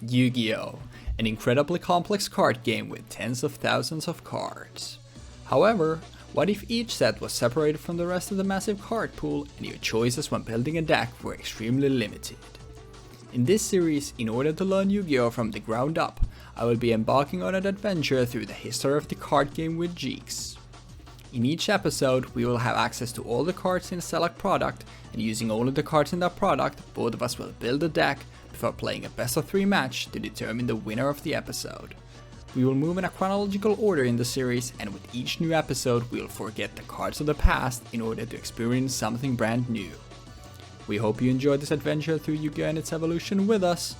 Yu-Gi-Oh! An incredibly complex card game with tens of thousands of cards. However, what if each set was separated from the rest of the massive card pool and your choices when building a deck were extremely limited? In this series, in order to learn Yu-Gi-Oh! From the ground up, I will be embarking on an adventure through the history of the card game with Jeexx. In each episode, we will have access to all the cards in a select product, and using only the cards in that product, both of us will build a deck before playing a best of 3 match to determine the winner of the episode. We will move in a chronological order in the series, and with each new episode we will forget the cards of the past in order to experience something brand new. We hope you enjoyed this adventure through Yu-Gi-Oh! And its evolution with us.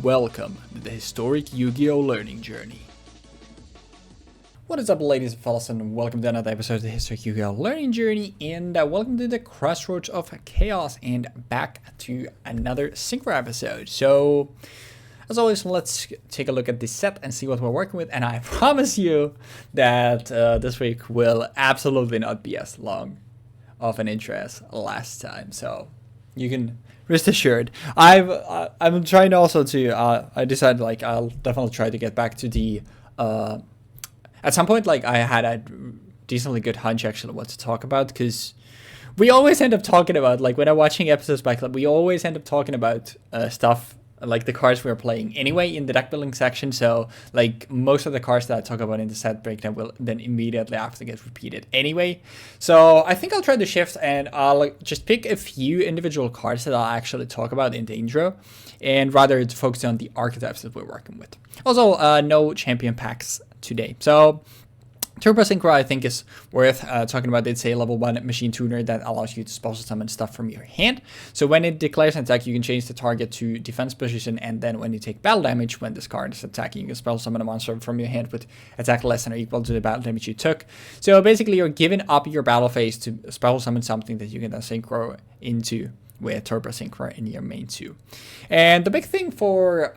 Welcome to the historic Yu-Gi-Oh! Learning journey. What is up, ladies and fellas, and welcome to another episode of the Historic Yu-Gi-Oh! Learning Journey, and welcome to the Crossroads of Chaos, and back to another Synchro episode. So, as always, let's take a look at this set and see what we're working with, and I promise you that this week will absolutely not be as long of an intro as last time, so you can rest assured. I'm trying also to, I decided like I'll definitely try to get back to the, at some point, like, I had a decently good hunch actually what to talk about, because we always end up talking about, like, when I'm watching episodes back, like, we always end up talking about stuff, like the cards we were playing anyway in the deck building section, so, like, most of the cards that I talk about in the set breakdown will then immediately after get repeated anyway. So I think I'll try to shift, and I'll just pick a few individual cards that I'll actually talk about in the intro, and rather to focus on the archetypes that we're working with. Also, no champion packs today. So Turbo Synchro I think is worth talking about. It's a level 1 machine tuner that allows you to special summon stuff from your hand. So when it declares an attack, you can change the target to defense position, and then when you take battle damage, when this card is attacking, you can special summon a monster from your hand with attack less than or equal to the battle damage you took. So basically you're giving up your battle phase to special summon something that you can then synchro into with Turbo Synchro in your main 2. And the big thing for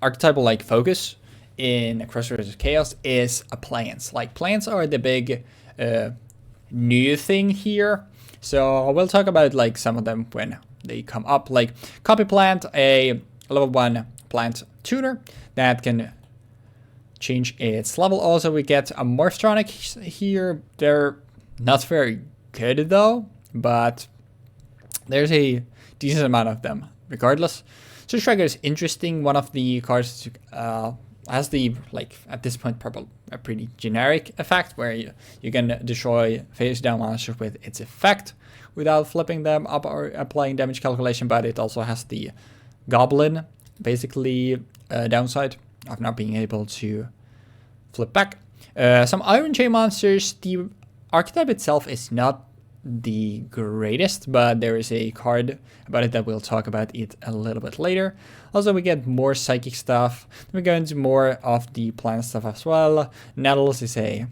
archetypal like focus in Crossroads of Chaos is plants. Like, plants are the big new thing here. So we'll talk about like some of them when they come up. Like Copy Plant, a level 1 plant tuner that can change its level. Also, we get a Morphtronic here. They're not very good though, but there's a decent amount of them regardless. So Striker is interesting. One of the cards has the, like, at this point, probably a pretty generic effect where you can destroy face down monsters with its effect without flipping them up or applying damage calculation, but it also has the goblin, basically, downside of not being able to flip back. Some Iron Chain monsters. The archetype itself is not the greatest, but there is a card about it that we'll talk about it a little bit later. Also, we get more psychic stuff. We go into more of the plant stuff as well. Nettles is a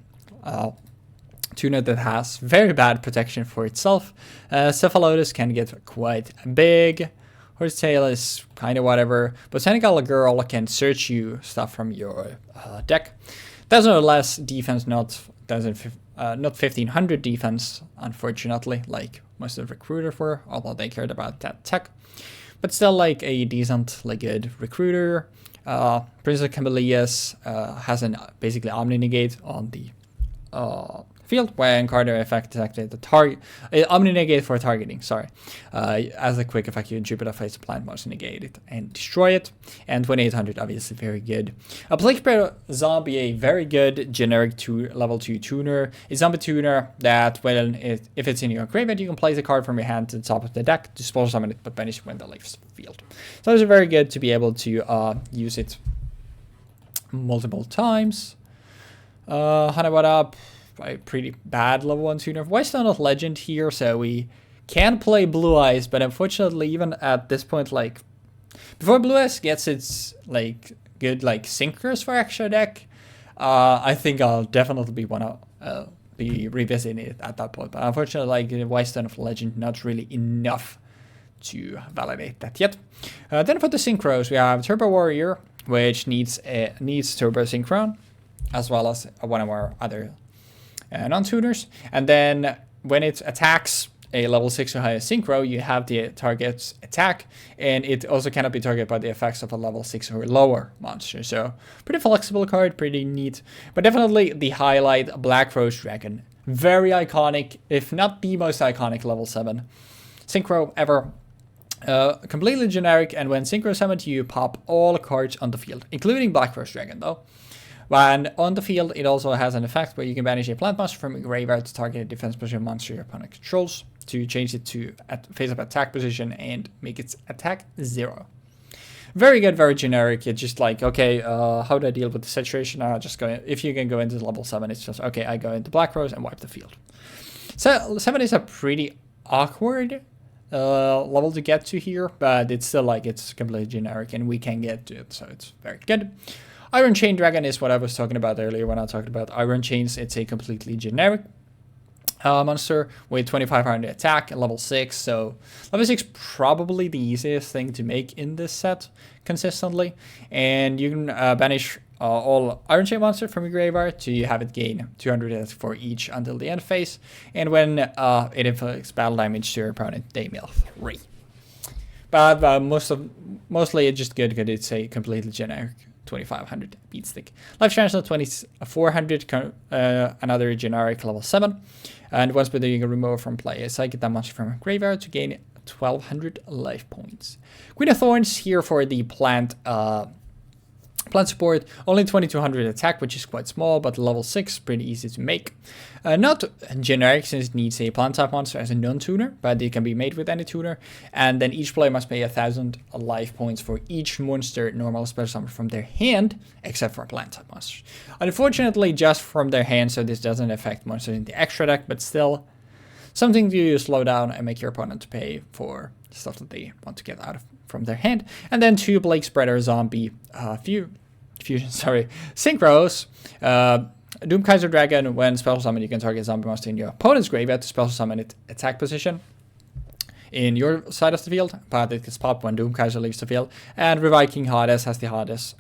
tuner that has very bad protection for itself. Cephalotus can get quite big. Horsetail is kind of whatever. Botanical Girl can search you stuff from your deck. Doesn't have less defense, not 1500 defense, unfortunately, like most of the recruiters were, although they cared about that tech. But still, like, a decent, like, good recruiter. Prince of Camellias has an basically Omni-Negate on the field when card effect is activated. The target Omni-Negate for targeting, sorry. As a quick effect, you Jupiter face a plant monster, negate it and destroy it. And 2800, obviously very good. A Plague Spreader Zombie, a very good generic level 2 tuner. A zombie tuner that if it's in your graveyard, you can place a card from your hand to the top of the deck to special summon it, but banish it when it leaves the field. So it's very good to be able to use it multiple times. Hanawada, a pretty bad level 1 tuner. Whitestone of Legend here, so we can play Blue Eyes, but unfortunately, even at this point, like, before Blue Eyes gets its, like, good, like, sinkers for extra deck, I think I'll definitely be revisiting it at that point. But unfortunately, like, Whitestone of Legend, not really enough to validate that yet. Then for the synchros, we have Turbo Warrior, which needs Turbo Synchron, as well as one of our other non-tuners. And then when it attacks, a level 6 or higher synchro, you have the target's attack, and it also cannot be targeted by the effects of a level 6 or lower monster. So pretty flexible card, pretty neat. But definitely the highlight, Black Rose Dragon. Very iconic, if not the most iconic level 7 synchro ever. Completely generic, and when synchro summoned, you pop all cards on the field, including Black Rose Dragon though. When on the field, it also has an effect where you can banish a plant monster from a graveyard to target a defense position monster your opponent controls to change it to face-up attack position and make its attack 0. Very good, very generic. It's just like, okay, how do I deal with the situation? I'll just go, if you can go into level 7, it's just, okay, I go into Black Rose and wipe the field. So 7 is a pretty awkward level to get to here, but it's still like, it's completely generic and we can get to it, so it's very good. Iron Chain Dragon is what I was talking about earlier when I talked about Iron Chains. It's a completely generic monster with 2500 attack and level 6. So level 6 probably the easiest thing to make in this set consistently. And you can banish all Iron Chain monsters from your graveyard to have it gain 200 for each until the end phase. And when it inflicts battle damage to your opponent, they mill 3. But mostly it's just good because it's a completely generic 2500 beat stick. Life Chancellor 2400, another generic level 7. And once per turn you can remove from play a psychic that monster from a graveyard to gain 1200 life points. Queen of Thorns here for the plant support, only 2200 attack, which is quite small, but level 6, pretty easy to make. Not generic since it needs a plant type monster as a non-tuner, but it can be made with any tuner. And then each player must pay 1000 life points for each monster normal special summon from their hand, except for plant type monsters. Unfortunately, just from their hand, so this doesn't affect monsters in the extra deck, but still something to slow down and make your opponent pay for stuff that they want to get out of from their hand. And then 2 Blake Spreader Zombie synchros. Doom Kaiser Dragon, when special summon, you can target zombie monster in your opponent's graveyard to special summon its attack position in your side of the field, but it gets popped when Doom Kaiser leaves the field. And Revive King Hades has the Hades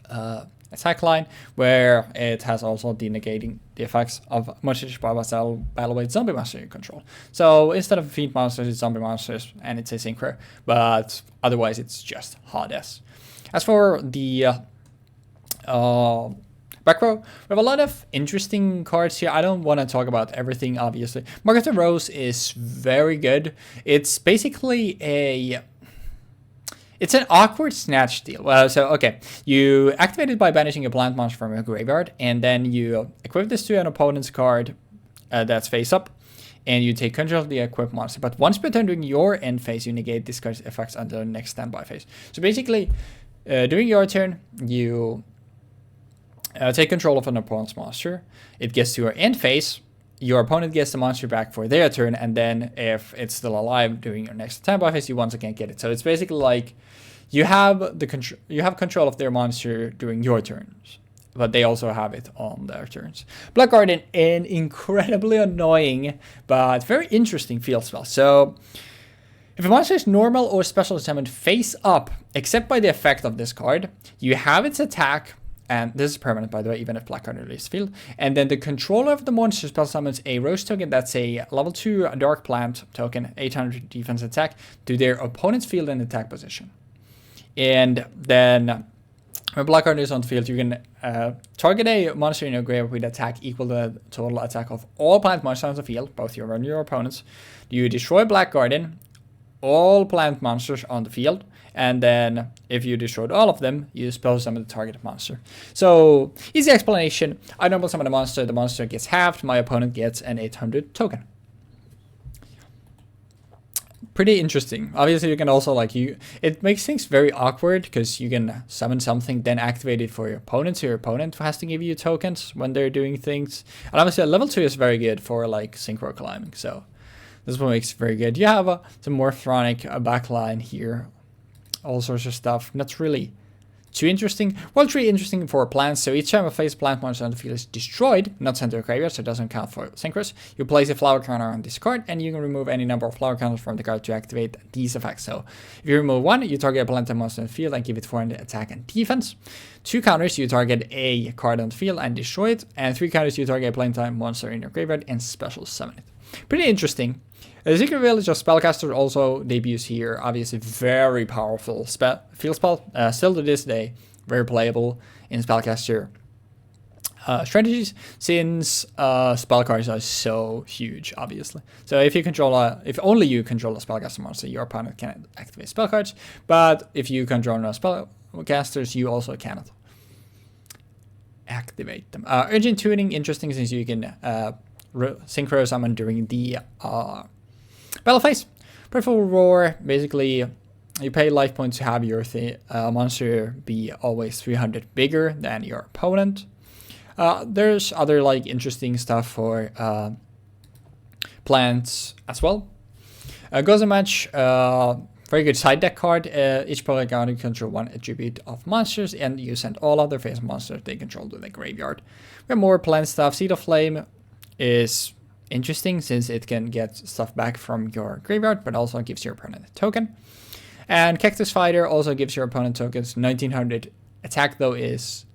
attack line, where it has also the negating the effects of monsters by battle weight zombie monster you control. So instead of fiend monsters, it's zombie monsters, and it's a synchro, but otherwise it's just Hades. As for the back row, we have a lot of interesting cards here. I don't want to talk about everything, obviously. Market of Rose is very good. It's basically it's an awkward snatch deal. Okay, you activate it by banishing a plant monster from your graveyard, and then you equip this to an opponent's card that's face up, and you take control of the equipped monster. But once per turn during your end phase, you negate this card's effects until the next standby phase. So basically, during your turn, you take control of an opponent's monster. It gets to your end phase. Your opponent gets the monster back for their turn, and then if it's still alive during your next standby phase, you once again get it. So it's basically like you have control of their monster during your turns, but they also have it on their turns. Black Guardian, an incredibly annoying but very interesting field spell. So if a monster is normal or special summoned face up, except by the effect of this card, you have its attack. And this is permanent, by the way, even if Black Guardian leaves field. And then the controller of the monster spell summons a Rose token that's a level 2 Dark Plant token, 800 defense attack, to their opponent's field and attack position. And then when Black Guardian is on the field, you can target a monster in your graveyard with attack equal to the total attack of all plant monsters on the field, both your and your opponents. You destroy Black Guardian, all plant monsters on the field, and then if you destroyed all of them, you spell summon the targeted monster. So, easy explanation. I normal summon a monster, the monster gets halved, my opponent gets an 800 token. Pretty interesting. Obviously, you can also it makes things very awkward because you can summon something, then activate it for your opponent, so your opponent has to give you tokens when they're doing things. And obviously, level 2 is very good for synchro climbing, so this one makes it very good. You have some more Morphronic backline here. All sorts of stuff. Not really too interesting. Well, really interesting for plants. So each time a face plant monster on the field is destroyed, not sent to a graveyard, so it doesn't count for synchros, you place a flower counter on this card, and you can remove any number of flower counters from the card to activate these effects. So if you remove 1, you target a plant monster on the field and give it 400 attack and defense. 2 counters, you target a card on the field and destroy it. And 3 counters, you target a plant monster in your graveyard and special summon it. pretty interesting. The Secret Village of Spellcaster also debuts here. Obviously, very powerful field spell. Still to this day, very playable in Spellcaster strategies, since spell cards are so huge, obviously. So if only you control a spellcaster monster, your opponent can activate spell cards. But if you control no spellcasters, you also cannot activate them. Urgent Tuning, interesting, since you can synchro summon during the battle phase. Prideful Roar, basically you pay life points to have your monster be always 300 bigger than your opponent. There's other like interesting stuff for plants as well. Goes a match, very good side deck card. Each player can control one attribute of monsters, and you send all other face monsters they control to the graveyard. We have more plant stuff. Seed of Flame is interesting since it can get stuff back from your graveyard, but also gives your opponent a token. And Cactus Fighter also gives your opponent tokens. 1900 attack though is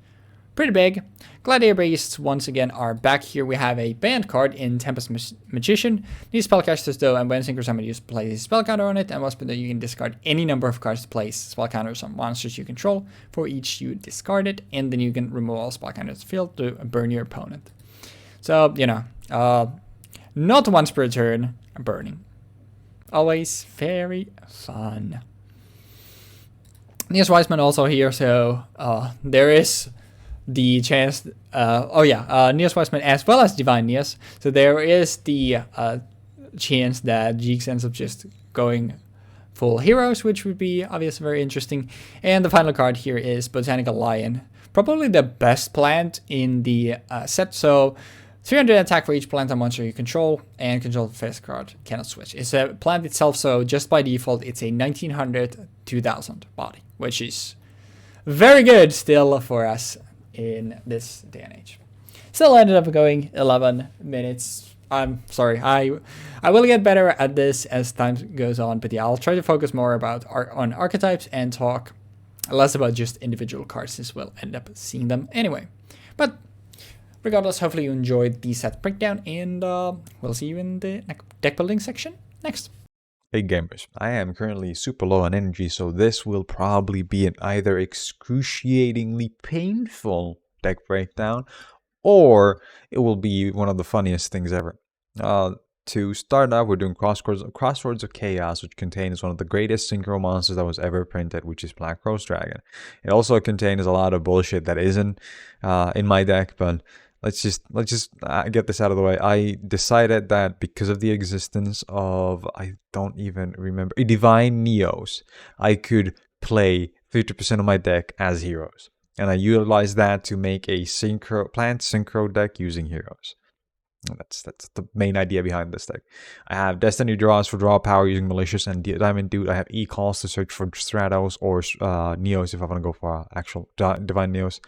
pretty big. Gladiator Beasts once again are back here. We have a banned card in Tempest Magician. These spellcasters though, and when Synchro Summon, you place a spell counter on it, and must be that you can discard any number of cards to place spell counters on monsters you control for each you discarded, and then you can remove all spell counters to the field to burn your opponent. So, you know, not once per turn, burning. Always very fun. Nias Wiseman also here, so there is the chance, Nias Wiseman as well as Divine Nias, so there is the chance that Jeexx ends up just going full heroes, which would be obviously very interesting. And the final card here is Botanical Lion, probably the best plant in the set. So 300 attack for each plant and monster you control, and control the face card cannot switch. It's a plant itself, so just by default it's a 1900 2000 body, which is very good still for us in this day and age. Still ended up going 11 minutes. I'm sorry, I will get better at this as time goes on, but yeah, I'll try to focus more on archetypes and talk less about just individual cards, since we'll end up seeing them anyway. But regardless, hopefully you enjoyed the set breakdown, and we'll see you in the deck building section next. Hey gamers, I am currently super low on energy, so this will probably be an either excruciatingly painful deck breakdown, or it will be one of the funniest things ever. To start out, we're doing Crossroads of Chaos, which contains one of the greatest synchro monsters that was ever printed, which is Black Rose Dragon. It also contains a lot of bullshit that isn't in my deck, but let's just get this out of the way. I decided that because of the existence of, I don't even remember, Divine Neos, I could play 50% of my deck as heroes. And I utilized that to make a plant synchro deck using heroes. That's the main idea behind this deck. I have Destiny Draws for draw power using Malicious and Diamond Dude. I have E-Calls to search for Stratos or Neos if I want to go for actual Divine Neos.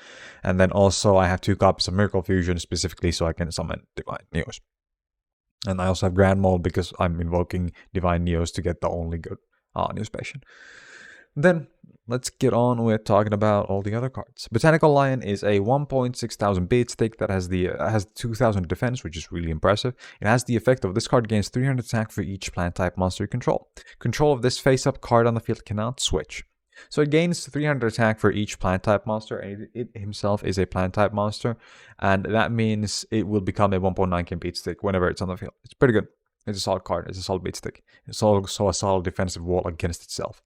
And then also I have 2 copies of Miracle Fusion specifically so I can summon Divine Neos. And I also have Grand Mold because I'm invoking Divine Neos to get the only good Neos patient. Then let's get on with talking about all the other cards. Botanical Lion is a 1,600 beat stick that has 2,000 defense, which is really impressive. It has the effect of this card gains 300 attack for each plant type monster you control. Control of this face-up card on the field cannot switch. So it gains 300 attack for each plant type monster, and it himself is a plant type monster, and that means it will become a 1.9k beat stick whenever it's on the field. It's pretty good. It's a solid card. It's a solid beat stick. It's also a solid defensive wall against itself.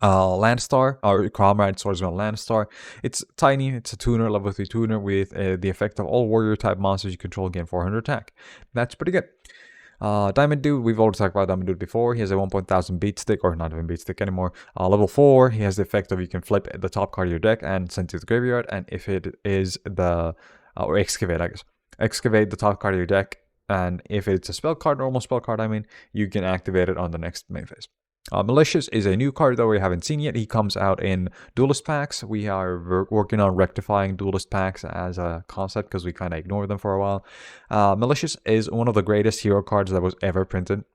Landstar, or Comrade Swordsman Landstar. It's tiny, it's a tuner, level 3 tuner with the effect of all warrior type monsters you control gain 400 attack. That's pretty good. Diamond Dude, we've already talked about Diamond Dude before. He has a 1,000 beat stick, or not even beat stick anymore. Level 4, he has the effect of you can flip the top card of your deck and send it to the graveyard, and if it is or excavate, I guess. Excavate the top card of your deck, and if it's a spell card, normal spell card, I mean, you can activate it on the next main phase. Malicious is a new card that we haven't seen yet. He comes out in Duelist packs. We are working on rectifying Duelist packs as a concept because we kind of ignored them for a while. Malicious is one of the greatest hero cards that was ever printed.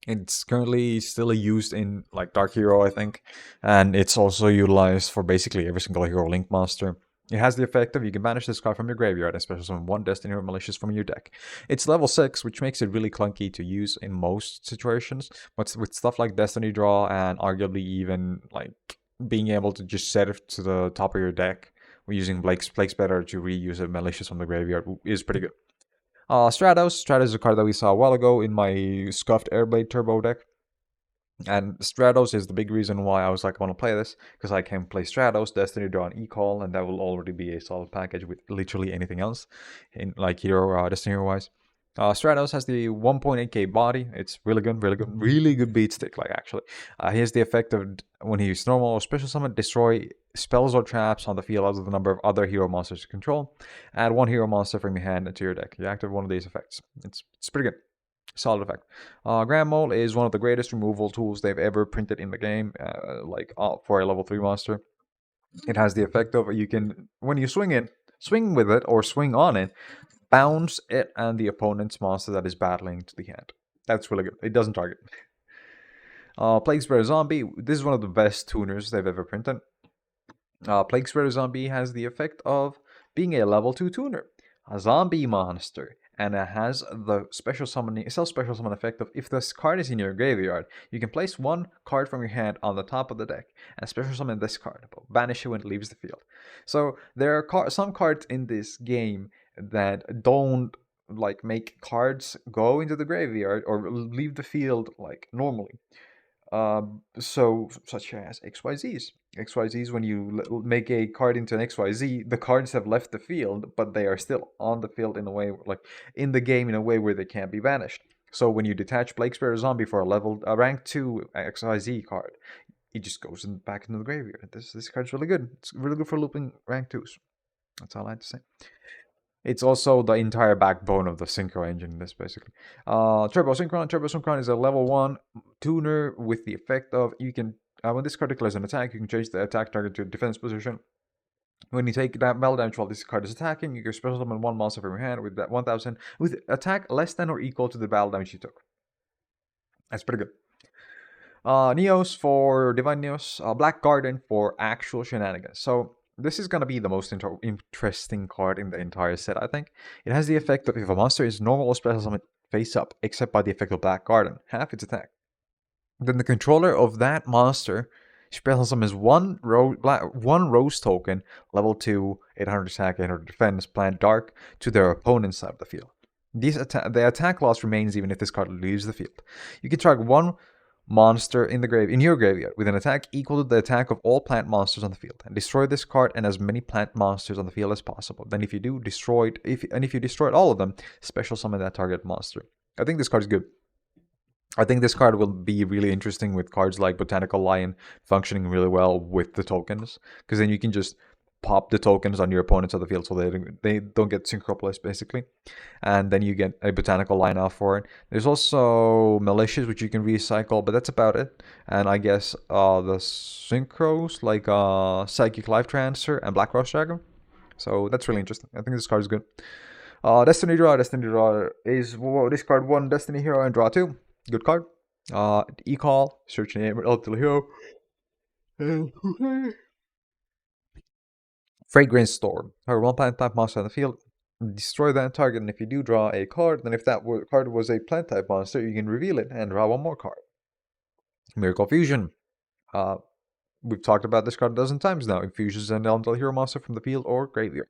It's currently still used in like Dark Hero, I think, and it's also utilized for basically every single Hero Link monster. It has the effect of you can banish this card from your graveyard and special summon one Destiny or Malicious from your deck. It's level 6, which makes it really clunky to use in most situations, but with stuff like Destiny Draw and arguably even like being able to just set it to the top of your deck using Blake's Better to reuse a Malicious from the graveyard is pretty good. Stratos is a card that we saw a while ago in my Scuffed Airblade Turbo deck. And Stratos is the big reason why I was like, I want to play this, because I can play Stratos, Destiny Draw, and E-Call, and that will already be a solid package with literally anything else, in like hero, Destiny Hero-wise. Stratos has the 1.8k body. It's really good beat stick, like actually. He has the effect of, when he uses normal or special summon, destroy spells or traps on the field out of the number of other hero monsters you control. Add one hero monster from your hand into your deck. You activate one of these effects. It's pretty good. Solid effect. Grand Mole is one of the greatest removal tools they've ever printed in the game, for a level 3 monster. It has the effect of you can, when you swing with it or swing on it, bounce it and the opponent's monster that is battling to the hand. That's really good. It doesn't target. Plague Spreader Zombie. This is one of the best tuners they've ever printed. Plague Spreader Zombie has the effect of being a level 2 tuner. A zombie monster. And it has the special summon effect of, if this card is in your graveyard, you can place one card from your hand on the top of the deck and special summon this card, but banish it when it leaves the field. So there are some cards in this game that don't like make cards go into the graveyard or leave the field like normally. Such as XYZs. XYZs, when you make a card into an XYZ, the cards have left the field, but they are still on the field in a way, like in the game in a way where they can't be banished. So when you detach Plague Spreader Zombie for a rank 2 XYZ card, it just goes back into the graveyard. This card's really good. It's really good for looping rank 2s. That's all I had to say. It's also the entire backbone of the Synchro engine, this basically. Turbo Synchron is a level 1 tuner with the effect of, you can, when this card declares an attack, you can change the attack target to a defense position. When you take that battle damage while this card is attacking, you can special summon one monster from your hand with that 1000, with attack less than or equal to the battle damage you took. That's pretty good. Neos for Divine Neos, Black Garden for actual shenanigans. So this is going to be the most interesting card in the entire set, I think. It has the effect of, if a monster is normal or special summon face up, except by the effect of Black Garden, half its attack, then the controller of that monster special summons one rose token, level 2, 800 attack, 800 defense, plant dark, to their opponent's side of the field. The attack loss remains even if this card leaves the field. You can target one monster in your graveyard with an attack equal to the attack of all plant monsters on the field, and destroy this card and as many plant monsters on the field as possible. Then if you destroyed all of them, special summon that target monster. I think this card is good. I think this card will be really interesting with cards like Botanical Lion functioning really well with the tokens, because then you can just pop the tokens on your opponents on the field so they don't get synchropalized basically, and then you get a Botanical Lion off for it. There's also Malicious, which you can recycle, but that's about it. And I guess the synchros like Psychic Life Transfer and Black Rose Dragon. So that's really interesting. I think this card is good. Destiny Draw is this card 1 Destiny Hero and draw 2. Good card. E-Call, search name, relatively hero. Fragrance Storm. Her one plant type monster on the field. Destroy that target, and if you do draw a card, then if that card was a plant type monster, you can reveal it and draw one more card. Miracle Fusion. We've talked about this card a dozen times now. It fuses an elemental hero monster from the field or graveyard.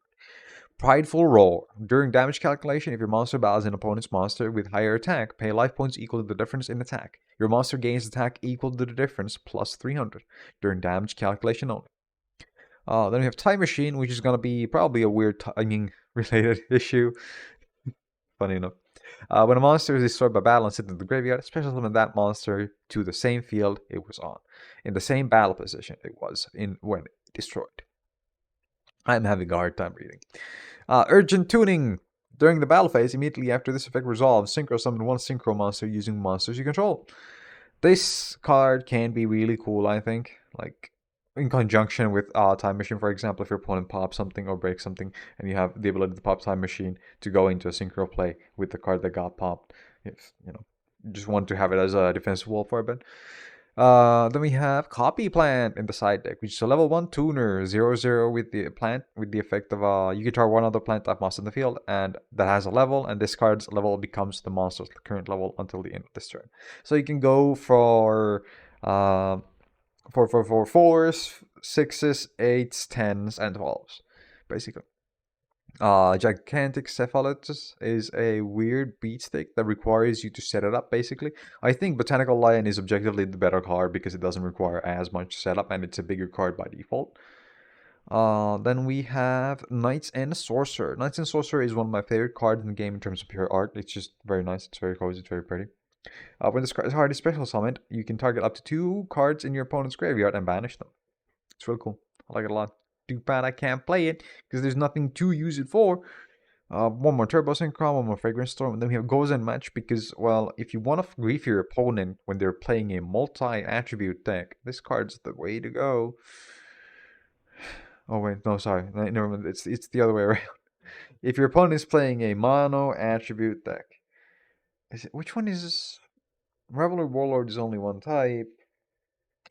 Prideful Roar. During damage calculation, if your monster battles an opponent's monster with higher attack, pay life points equal to the difference in attack. Your monster gains attack equal to the difference plus 300 during damage calculation only. Then we have Time Machine, which is going to be probably a weird timing-related issue. Funny enough. When a monster is destroyed by battle and sent into the graveyard, special summon that monster to the same field it was on, in the same battle position it was in when destroyed. I'm having a hard time reading. Urgent Tuning. During the battle phase, immediately after this effect resolves, synchro summon one synchro monster using monsters you control. This card can be really cool, I think. Like, in conjunction with Time Machine, for example, if your opponent pops something or breaks something, and you have the ability to pop Time Machine to go into a synchro play with the card that got popped. If, you just want to have it as a defensive wall for a bit. Then we have Copy Plant in the side deck, which is a level 1 tuner, 0/0 with the plant, with the effect of you can target one other plant type monster in the field, and that has a level, and this card's level becomes the monster's current level until the end of this turn. So you can go for 4s, 6s, 8s, 10s, and 12s, basically. Gigantic Cephalotus is a weird beat stick that requires you to set it up, basically. I think Botanical Lion is objectively the better card because it doesn't require as much setup and it's a bigger card by default. Then we have Knights and Sorcerer. Knights and Sorcerer is one of my favorite cards in the game in terms of pure art. It's just very nice, it's very cozy, it's very pretty. When this card is special summoned, you can target up to 2 cards in your opponent's graveyard and banish them. It's real cool. I like it a lot. Too bad I can't play it because there's nothing to use it for. One more Turbo Synchro, one more Fragrance Storm, and then we have Goes and Match because, well, if you want to grief your opponent when they're playing a multi-attribute deck, this card's the way to go. Oh wait, no, sorry, never mind. It's the other way around. If your opponent is playing a mono-attribute deck, which one is this? Reveler Warlord is only one type.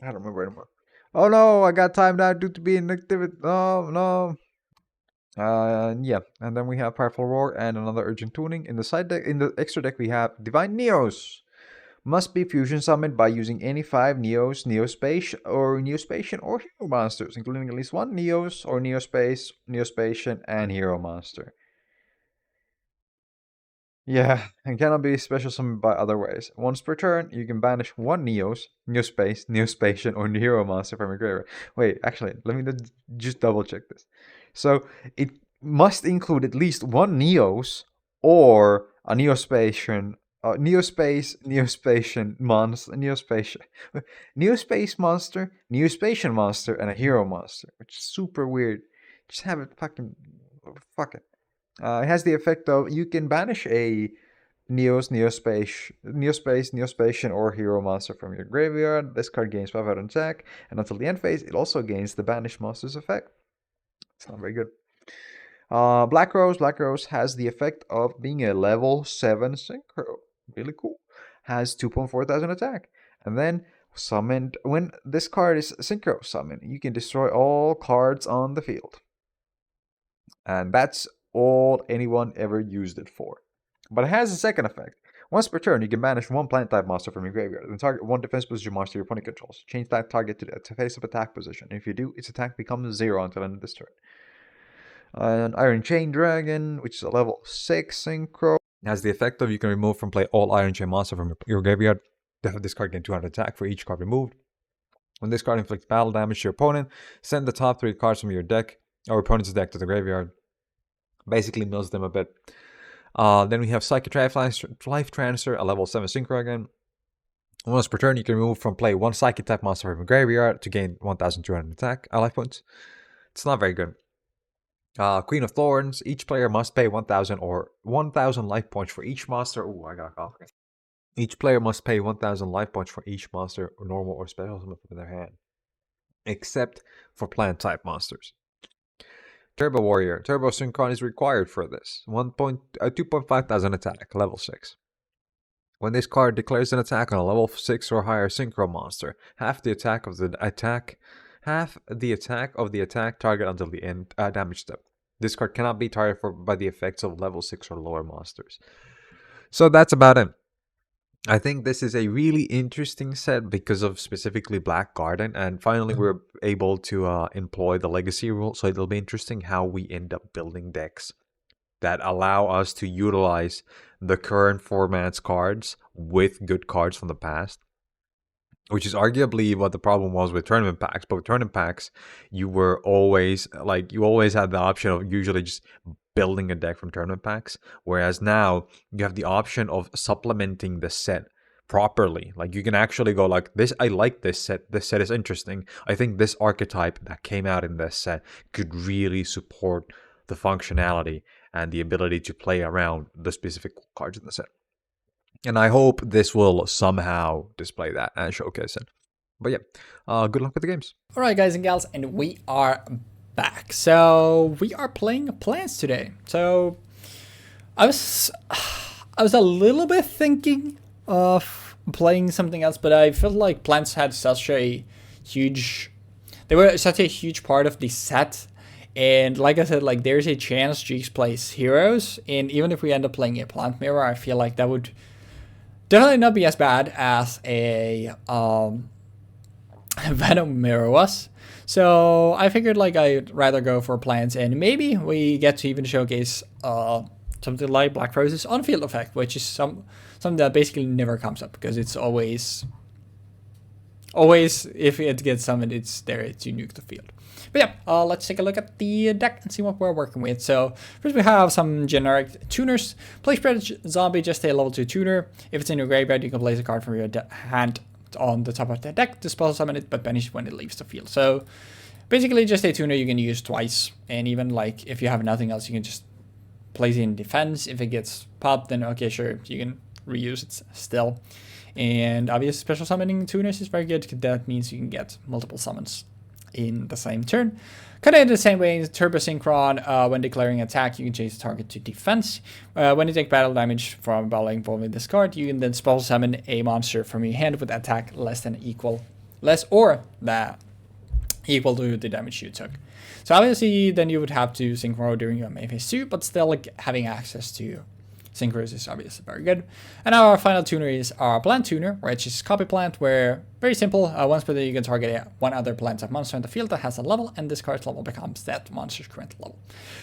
I don't remember anymore. Oh no, I got timed out due to being activity. Oh no. Yeah, and then we have Powerful Roar and another Urgent Tuning. In the side deck, in the extra deck, we have Divine Neos. Must be fusion summoned by using any 5 Neos, Neospace, or Neospatian, or Hero monsters, including at least 1 Neos, or Neospace, Neospatian, and Hero monster. Yeah, and cannot be special summoned by other ways. Once per turn, you can banish 1 Neos, Neospace, Neospatian, or Hero monster from your graveyard. Wait, actually, let me just double check this. So, it must include at least 1 Neos, or a Neospatian, Neospatian monster, Neospace monster, Neospatian monster, and a Hero monster, which is super weird. Just have it fucking, fuck it. It has the effect of you can banish a Neospatian, or Hero monster from your graveyard. This card gains 5 out on attack, and until the end phase, it also gains the banish monster's effect. It's not very good. Black Rose has the effect of being a level 7 synchro. Really cool. Has 2,400 attack. And then summoned, when this card is synchro summoned, you can destroy all cards on the field. And that's all anyone ever used it for. But it has a second effect. Once per turn, you can banish 1 plant type monster from your graveyard and target 1 defense position monster your opponent controls. Change that target to the face-up attack position. And if you do, its attack becomes 0 until the end of this turn. An Iron Chain Dragon, which is a level 6 synchro, has the effect of you can remove from play all Iron Chain monster from your graveyard. This card gains 200 attack for each card removed. When this card inflicts battle damage to your opponent, send the top 3 cards from your deck or opponent's deck to the graveyard. Basically mills them a bit. Then we have Psychic Life Transfer, a level 7 synchro again. Once per turn, you can remove from play 1 Psychic type monster from your graveyard to gain 1,200 attack life points. It's not very good. Queen of Thorns. Each player must pay 1,000 or 1,000 life points for each monster. Ooh, I got a cough. Each player must pay 1,000 life points for each monster, or normal or special summon from their hand, except for plant type monsters. Turbo Warrior. Turbo Synchron is required for this. 2,500 attack, level 6. When this card declares an attack on a level 6 or higher synchro monster, half the attack of the attack target until the end damage step. This card cannot be targeted by the effects of level 6 or lower monsters. So that's about it. I think this is a really interesting set because of specifically Black Garden, and finally we're able to employ the legacy rule, so it'll be interesting how we end up building decks that allow us to utilize the current format's cards with good cards from the past, which is arguably what the problem was with tournament packs. But with tournament packs, you always had the option of usually just building a deck from tournament packs, whereas now you have the option of supplementing the set properly. Like you can actually go like this, I like this set is interesting, I think this archetype that came out in this set could really support the functionality and the ability to play around the specific cards in the set. And I hope this will somehow display that and showcase it. But yeah, good luck with the games. Alright guys and gals, and we are back. So we are playing Plants today. So I was a little bit thinking of playing something else, but I felt like plants had such a huge, they were such a huge part of the set. And like I said, like there's a chance Jeexx plays heroes, and even if we end up playing a plant mirror, I feel like that would definitely not be as bad as a Venom mirror was. So I figured like I'd rather go for plants, and maybe we get to even showcase something like Black Rose's on-field effect, which is something that basically never comes up, because it's always if it gets summoned, it's there to nuke the field. But yeah, let's take a look at the deck and see what we're working with. So first we have some generic tuners. Place Spread Zombie, just a level 2 tuner. If it's in your graveyard, you can place a card from your hand on the top of the deck to spell summon it, but banish it when it leaves the field. So basically just a tuner you can use twice, and even like if you have nothing else, you can just place it in defense. If it gets popped, then okay, sure, you can reuse it still. And obviously special summoning tuners is very good, because that means you can get multiple summons in the same turn. Kind of in the same way as Turbo Synchron, when declaring attack, you can change the target to defense. When you take battle damage from a battle involving this card, you can then special summon a monster from your hand with attack less or that equal to the damage you took. So obviously then you would have to synchro during your main phase too, but still like having access to synchros is obviously very good. And our final tuner is our plant tuner, which is copy plant, where very simple, once per day you can target one other plant type monster in the field that has a level, and this card's level becomes that monster's current level.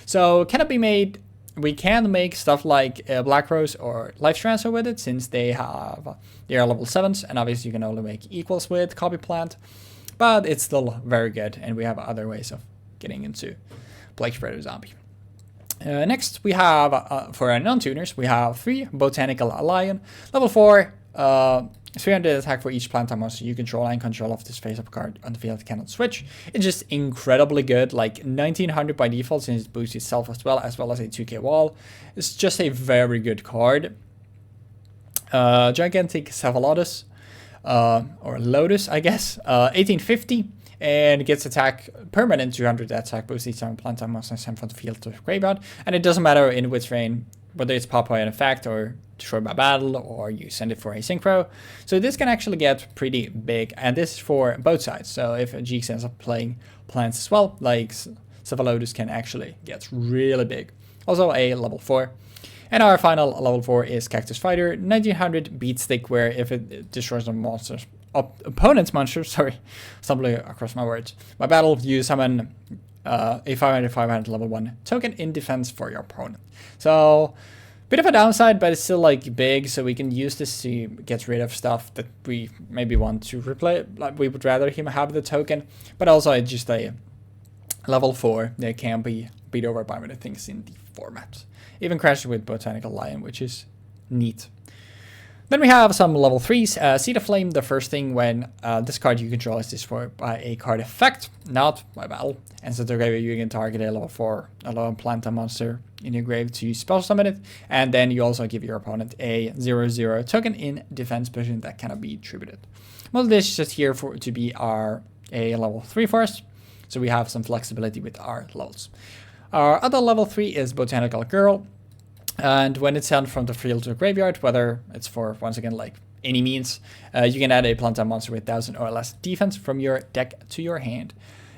So can it be made? We can make stuff like Black Rose or Life Transfer with it, since they are level 7s, and obviously you can only make equals with copy plant, but it's still very good, and we have other ways of getting into Plague Spreader Zombie. Next, we have, for our non-tuners, we have 3 Botanical Lion, level 4, 300 attack for each plant monster you control, and control of this face-up card on the field cannot switch. It's just incredibly good, like 1900 by default, since it boosts itself as well as a 2k wall. It's just a very good card. Gigantic Cephalotus, or Lotus, I guess, 1850. And gets attack permanent 200 attack boost each time plant monster sent from the field to the graveyard. And it doesn't matter in which vein, whether it's pop by an effect or destroyed by battle, or you send it for a synchro. So this can actually get pretty big, and this is for both sides. So if Jeexx ends up playing plants as well, like Cephalotus can actually get really big. Also a level 4. And our final level 4 is Cactus Fighter, 1900 beat stick, where if it destroys the monster's opponent's monster, sorry, stumbling across my words. By battle, you summon a 500 level 1 token in defense for your opponent. So, bit of a downside, but it's still like big, so we can use this to get rid of stuff that we maybe want to replay. Like we would rather him have the token, but also it's just a level 4 that can be beat over by many things in the format. Even crashes with Botanical Lion, which is neat. Then we have some level 3s. Seed of Flame, the first thing when this card you control is destroyed by a card effect, not by battle. And so the graveyard, you can target a level 4 alone plant monster in your grave to spell summon it. And then you also give your opponent a 0/0 token in defense position that cannot be attributed. Well, this is just here to be a level 3 for us. So we have some flexibility with our levels. Our other level 3 is Botanical Girl. And when it's sent from the field to the graveyard, whether it's for, once again, like any means, you can add a plant monster with 1000 or less defense from your deck to your hand.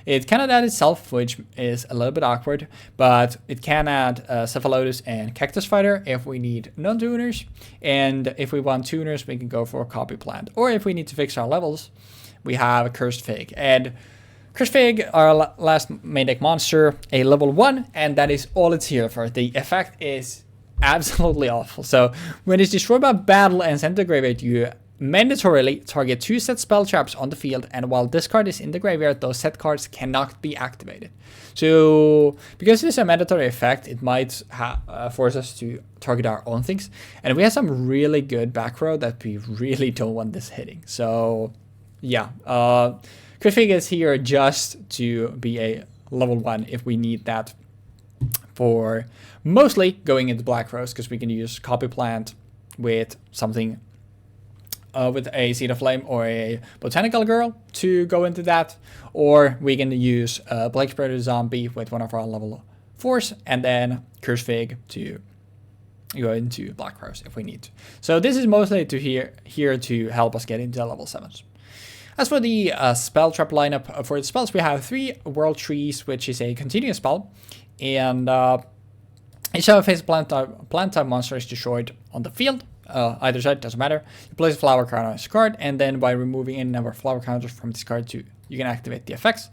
It cannot add itself, which is a little bit awkward, but it can add Cephalotus and Cactus Fighter if we need non-tuners. And if we want tuners, we can go for a copy plant. Or if we need to fix our levels, we have a Cursed Fig. And Cursed Fig, our last main deck monster, a level 1, and that is all it's here for. The effect is absolutely awful. So when it's destroyed by battle and sent to the graveyard, you mandatorily target 2 set spell traps on the field, and while this card is in the graveyard, those set cards cannot be activated. So because it's a mandatory effect, it might force us to target our own things, and we have some really good back row that we really don't want this hitting. So yeah, Cursed Fig is here just to be a level 1 if we need that, for mostly going into Black Rose, because we can use Copy Plant with something, with a Seed of Flame or a Botanical Girl to go into that, or we can use Plague Spreader Zombie with one of our level 4s, and then Cursed Fig to go into Black Crows if we need to. So this is mostly here to help us get into level 7s. As for the spell trap lineup, for the spells we have 3 World Trees, which is a continuous spell, and each time a face plant type monster is destroyed on the field, either side, doesn't matter. You place a flower crown on this card, and then by removing any number of flower counters from this card, you can activate the effects.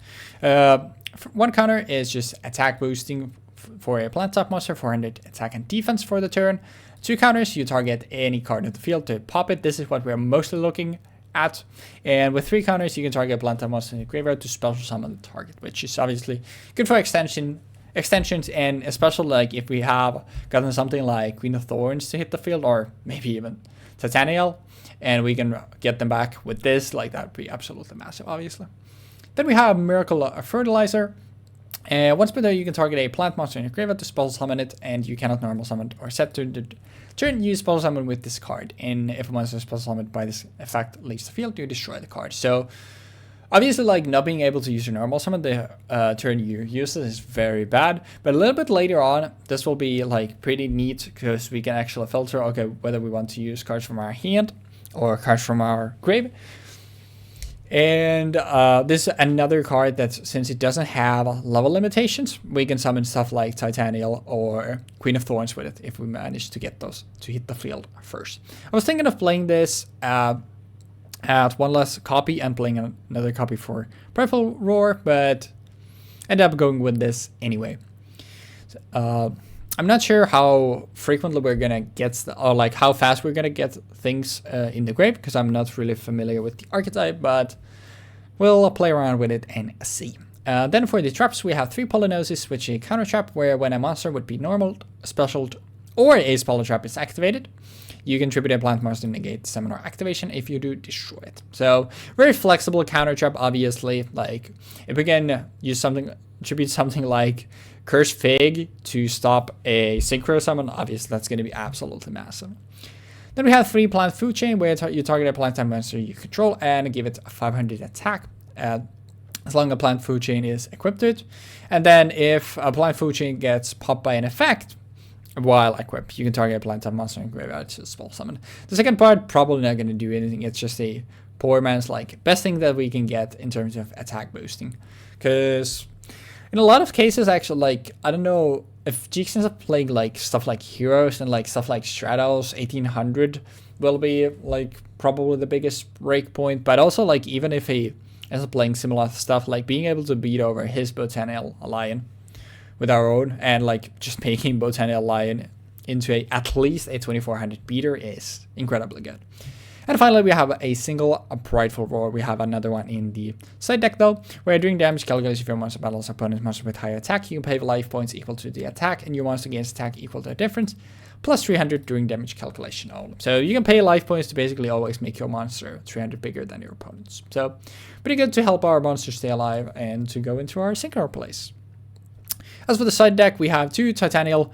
One counter is just attack boosting for a plant type monster, 400 attack and defense for the turn. 2 counters, you target any card in the field to pop it. This is what we're mostly looking at. And with 3 counters, you can target a plant type monster in the graveyard to special summon the target, which is obviously good for extensions, and especially like if we have gotten something like Queen of Thorns to hit the field, or maybe even Titanial, and we can get them back with this, like that would be absolutely massive, obviously. Then we have Miracle Fertilizer. Once per turn, you can target a plant monster in your graveyard to special summon it, and you cannot normal summon or set to the turn you special summon with this card. And if a monster is special summoned by this effect leaves the field, you destroy the card. So obviously, like, not being able to use your normal summon the turn you use it is very bad. But a little bit later on, this will be like pretty neat, because we can actually filter, okay, whether we want to use cards from our hand or cards from our grave. And this is another card that, since it doesn't have level limitations, we can summon stuff like Titanial or Queen of Thorns with it if we manage to get those to hit the field first. I was thinking of playing this at one less copy and playing another copy for Prideful Roar, but ended up going with this anyway. I'm not sure how frequently we're gonna get, or like how fast we're gonna get things in the grave, because I'm not really familiar with the archetype, but we'll play around with it and see. Then for the traps, we have 3 Polynosis, which is a counter trap where when a monster would be normal, special, or a spell trap is activated, you can tribute a plant monster and negate seminar activation. If you do, destroy it. So very flexible counter trap, obviously. Like if we can use tribute something like Curse Fig to stop a Synchro summon, obviously that's going to be absolutely massive. Then we have 3 Plant Food Chain, where you target a plant type monster you control and give it a 500 attack, as long as a Plant Food Chain is equipped to it. And then if a Plant Food Chain gets popped by an effect while equipped, you can target a plant type monster in graveyard to spell summon. The second part, probably not going to do anything. It's just a poor man's like best thing that we can get in terms of attack boosting, because in a lot of cases, actually, like, I don't know if Jeexx ends up playing like stuff like Heroes and like stuff like Stratos, 1800 will be like probably the biggest break point. But also, like, even if he ends up playing similar stuff, like being able to beat over his Botanical Lion with our own, and like just making Botanical Lion into at least a 2400 beater is incredibly good. And finally, we have a single Prideful Roar. We have another one in the side deck, though, where during damage calculation, if your monster battles opponent's monster with higher attack, you can pay life points equal to the attack, and your monster gains attack equal to the difference, plus 300 during damage calculation only. So you can pay life points to basically always make your monster 300 bigger than your opponent's. So pretty good to help our monster stay alive and to go into our Synchro place. As for the side deck, we have 2 Titanial.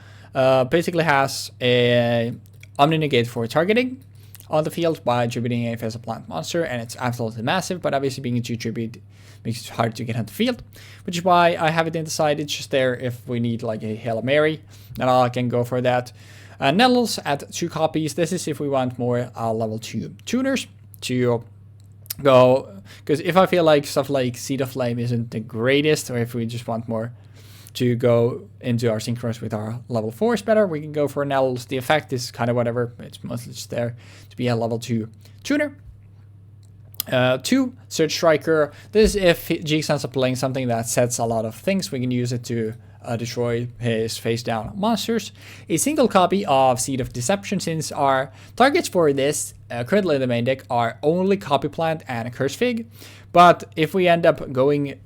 Basically has a Omni Negate for targeting on the field by attributing a face plant monster, and it's absolutely massive, but obviously being a 2 tribute makes it hard to get on the field, which is why I have it in the side. It's just there if we need like a Hail Mary, then I can go for that. Nettles at 2 copies. This is if we want more level 2 tuners to go, because if I feel like stuff like Seed of Flame isn't the greatest, or if we just want more to go into our synchros with our level 4s better, we can go for Nettles. The effect is kind of whatever, it's mostly just there to be a level 2 tuner. 2, Search Striker. This is if Jeexx ends up playing something that sets a lot of things, we can use it to destroy his face down monsters. A single copy of Seed of Deception, since our targets for this currently in the main deck are only Copy Plant and a Curse Fig. But if we end up going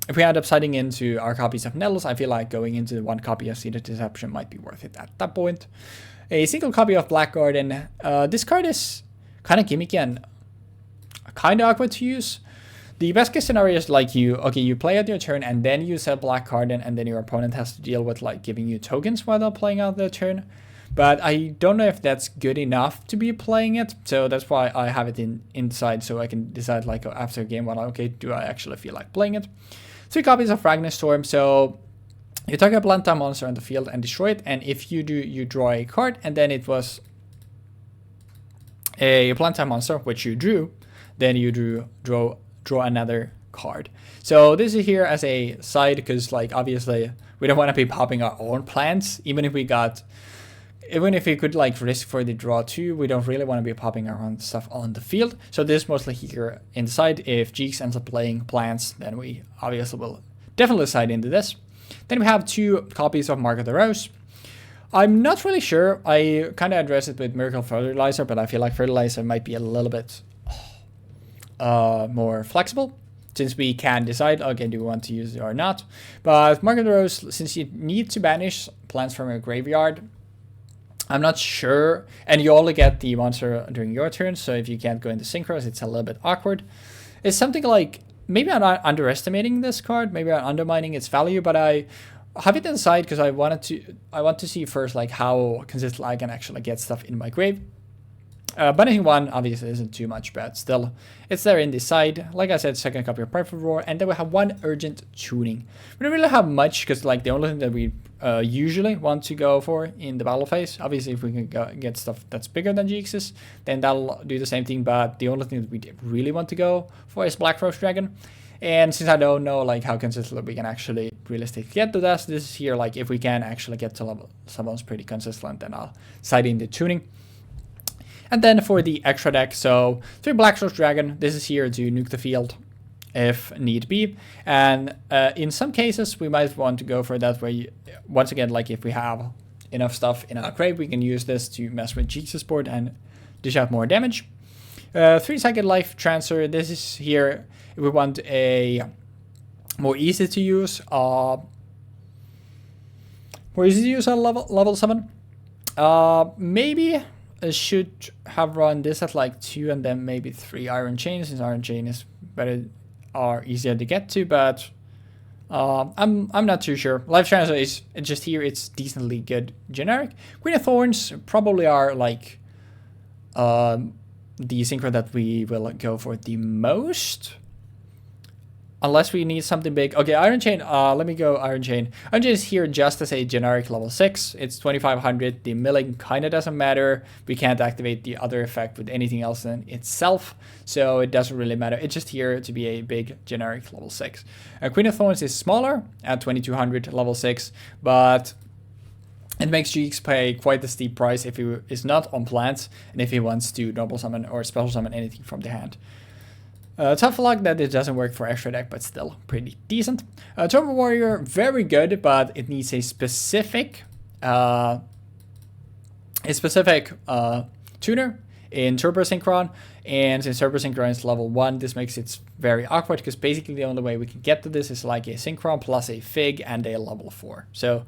if we end up siding into our copies of Nettles, I feel like going into the 1 copy of Seed of Deception might be worth it at that point. A single copy of Black Garden. This card is kind of gimmicky and kind of awkward to use. The best case scenario is like you play out your turn and then you set Black Garden, and then your opponent has to deal with like giving you tokens while they're playing out their turn. But I don't know if that's good enough to be playing it, so that's why I have it inside, so I can decide like after a game, well, okay, do I actually feel like playing it? 3 copies of Ragnar Storm, so you target a plant type monster on the field and destroy it, and if you do, you draw a card, and then it was a plant type monster, which you drew, then you draw another card. So this is here as a side, because like obviously we don't want to be popping our own plants, even if we could like risk for the draw too, we don't really want to be popping our own stuff on the field. So this is mostly here inside. If Jeexx ends up playing plants, then we obviously will definitely side into this. Then we have 2 copies of Mark of the Rose. I'm not really sure. I kind of addressed it with Miracle Fertilizer, but I feel like Fertilizer might be a little bit more flexible, since we can decide, okay, do we want to use it or not. But Mark of the Rose, since you need to banish plants from your graveyard, I'm not sure, and you only get the monster during your turn, so if you can't go into synchros, it's a little bit awkward. It's something like, maybe I'm not underestimating this card, maybe I'm undermining its value, but I have it inside because I want to see first like how consistent I can actually get stuff in my grave. Banishing 1 obviously isn't too much, but still, it's there in the side. Like I said, second copy of Perfect Roar, and then we have 1 Urgent Tuning. We don't really have much, because like the only thing that we usually want to go for in the battle phase, obviously if we can get stuff that's bigger than Jeexx's, then that'll do the same thing, but the only thing that we really want to go for is Black Rose Dragon. And since I don't know like how consistently we can actually realistically get to this is here, like if we can actually get to level someone's pretty consistent, then I'll side in the tuning. And then for the extra deck, so 3 Black Rose Dragon, this is here to nuke the field if need be. And in some cases, we might want to go for that way. Once again, like if we have enough stuff in our grave, we can use this to mess with Jeexx's board and dish out more damage. 3-second life transfer, this is here if we want a more easy to use on level 7. Maybe I should have run this at like 2 and then maybe 3 Iron Chain, since Iron Chain is better or easier to get to, but I'm not too sure. Life Transfer is just here, it's decently good generic. Queen of Thorns probably are like the synchro that we will go for the most. Unless we need something big. Okay, Iron Chain, let me go Iron Chain. Iron Chain is here just as a generic level 6. It's 2500. The milling kind of doesn't matter. We can't activate the other effect with anything else than itself, so it doesn't really matter. It's just here to be a big generic level 6. Queen of Thorns is smaller at 2200 level 6, but it makes Jeexx pay quite a steep price if he is not on plants and if he wants to normal summon or special summon anything from the hand. Tough luck that it doesn't work for extra deck, but still pretty decent. Turbo Warrior, very good, but it needs a specific tuner in Turbo Synchron, and since Turbo Synchron is level 1, this makes it very awkward, because basically the only way we can get to this is like a Synchron plus a Fig and a level 4. So,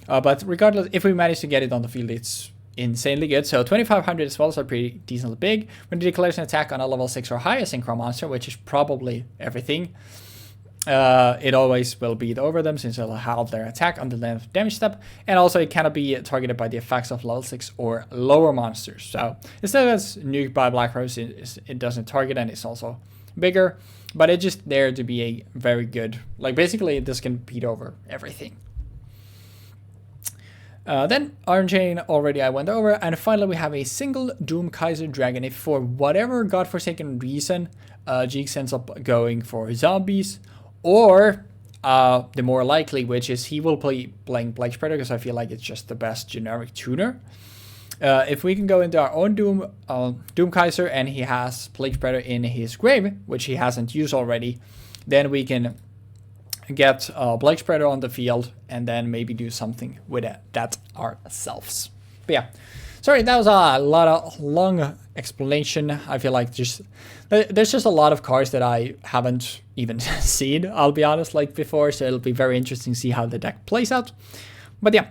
but regardless, if we manage to get it on the field, it's insanely good. So 2500 as well, so pretty decently big. When it declares an attack on a level 6 or higher synchro monster, which is probably everything, it always will beat over them, since it'll halve their attack on the length of damage step, and also it cannot be targeted by the effects of level 6 or lower monsters. So instead of it's nuked by Black Rose, it doesn't target, and it's also bigger, but it's just there to be a very good, like basically this can beat over everything. Then Iron Chain already I went over, and finally we have a single Doom Kaiser Dragon. If for whatever godforsaken reason Jeexx ends up going for zombies, or the more likely, which is he will play playing Plague Spreader, because I feel like it's just the best generic tuner. If we can go into our own Doom Kaiser and he has Plague Spreader in his grave, which he hasn't used already, then we can get Plague Spreader on the field and then maybe do something with that ourselves. But yeah, sorry, that was a lot of long explanation. I feel like there's just a lot of cards that I haven't even seen, I'll be honest, like before, so it'll be very interesting to see how the deck plays out. But yeah,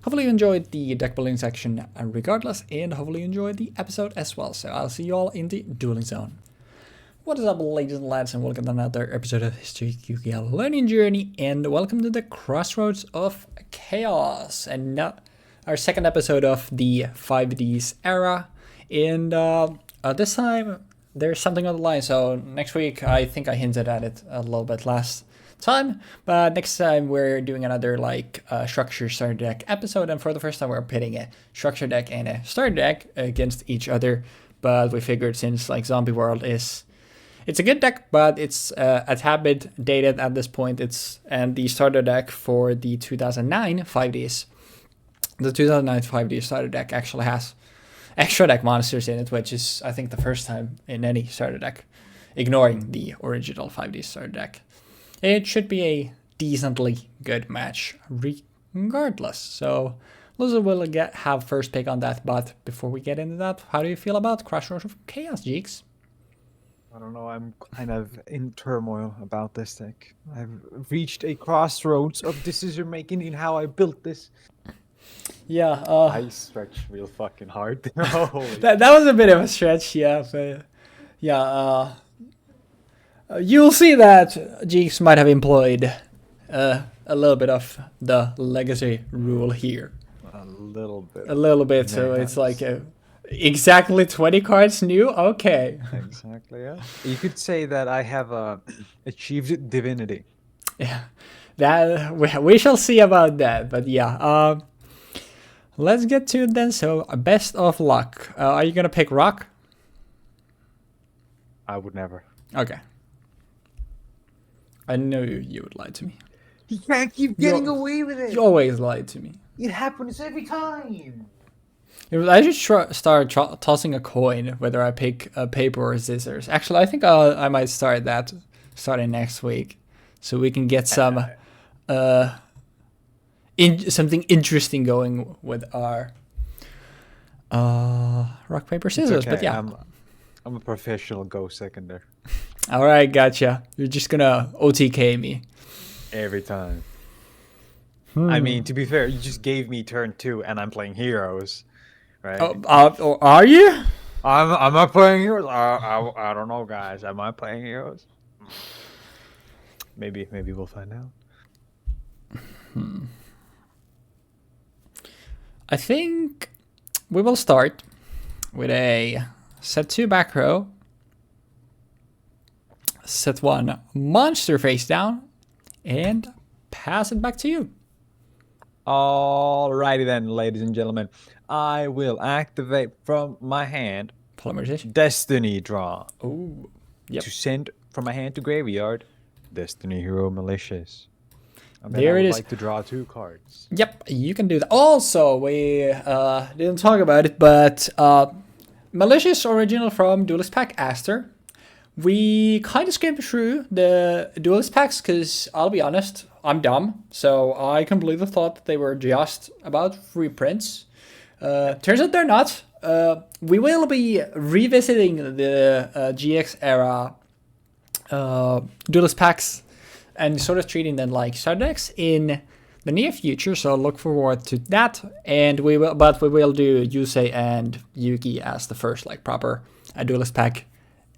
hopefully you enjoyed the deck building section regardless, and hopefully you enjoyed the episode as well. So I'll see you all in the dueling zone. What is up, ladies and lads, and welcome to another episode of History Yu-Gi-Oh! Learning Journey, and welcome to the Crossroads of Chaos, and our second episode of the 5Ds era. And this time, there's something on the line. So next week, I think I hinted at it a little bit last time. But next time we're doing another like structure starter deck episode, and for the first time we're pitting a structure deck and a starter deck against each other. But we figured since like Zombie World it's a good deck, but it's a tad bit dated at this point. And the starter deck for the 2009 5Ds. The 2009 5D starter deck actually has extra deck monsters in it, which is, I think, the first time in any starter deck, ignoring the original 5D starter deck. It should be a decently good match, regardless. So, Loser will have first pick on that, but before we get into that, how do you feel about Crossroads of Chaos, Jeexx? I don't know, I'm kind of in turmoil about this deck. I've reached a crossroads of decision making in how I built this. Yeah, I stretched real fucking hard. that was a bit of a stretch, yeah. But yeah, you'll see that Jeexx might have employed a little bit of the legacy rule here. A little bit. So it's like exactly 20 cards new. Okay. Exactly. Yeah. You could say that I have achieved divinity. Yeah, that we shall see about that. But yeah. Let's get to it then. So, best of luck. Are you gonna pick rock? I would never. Okay. I know you would lie to me. You can't keep getting away with it. You always lie to me. It happens every time. I should start tossing a coin whether I pick paper or scissors. Actually, I think I might start that starting next week, so we can get some something interesting going with our rock paper scissors. Okay. But yeah, I'm a professional go seconder. All right, gotcha. You're just gonna OTK me every time. I mean, to be fair, you just gave me turn 2, and I'm playing heroes, right? Are you? Am I playing heroes? I don't know, guys. Am I playing heroes? Maybe we'll find out. I think we will start with a set 2 back row, set 1 monster face down, and pass it back to you. Alrighty then, ladies and gentlemen. I will activate from my hand Polymerization. Destiny Draw. Oh, yep. To send from my hand to graveyard Destiny Hero Malicious. And then There I it would is. like to draw 2 cards. Yep, you can do that. Also, we didn't talk about it, but Malicious original from Duelist Pack Aster. We kind of skimmed through the Duelist Packs because, I'll be honest, I'm dumb. So I completely thought that they were just about reprints. Turns out they're not. We will be revisiting the GX era Duelist Packs and sort of treating them like starter decks in the near future, so look forward to that. And we will do Yusei and Yugi as the first like proper Duelist Pack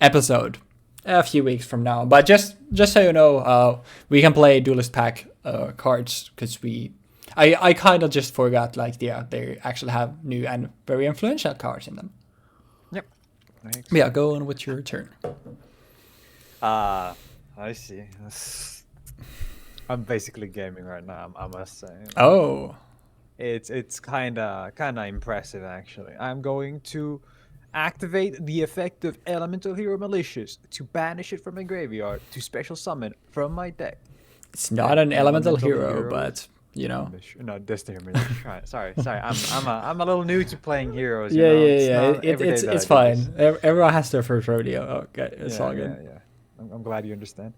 episode a few weeks from now. But just so you know, we can play Duelist Pack cards because I kind of just forgot like they actually have new and very influential cards in them. Yep. Yeah, go on with your turn. I see. I'm basically gaming right now, I must say. Oh. It's kinda impressive actually. I'm going to activate the effect of Elemental Hero Malicious to banish it from my graveyard to special summon from my deck. It's not an elemental hero, but you know. No, Destiny Hero Malicious. Sorry. I'm a little new to playing heroes. Yeah. It's fine. Everyone has their first rodeo. Okay, it's all good. Yeah. I'm glad you understand.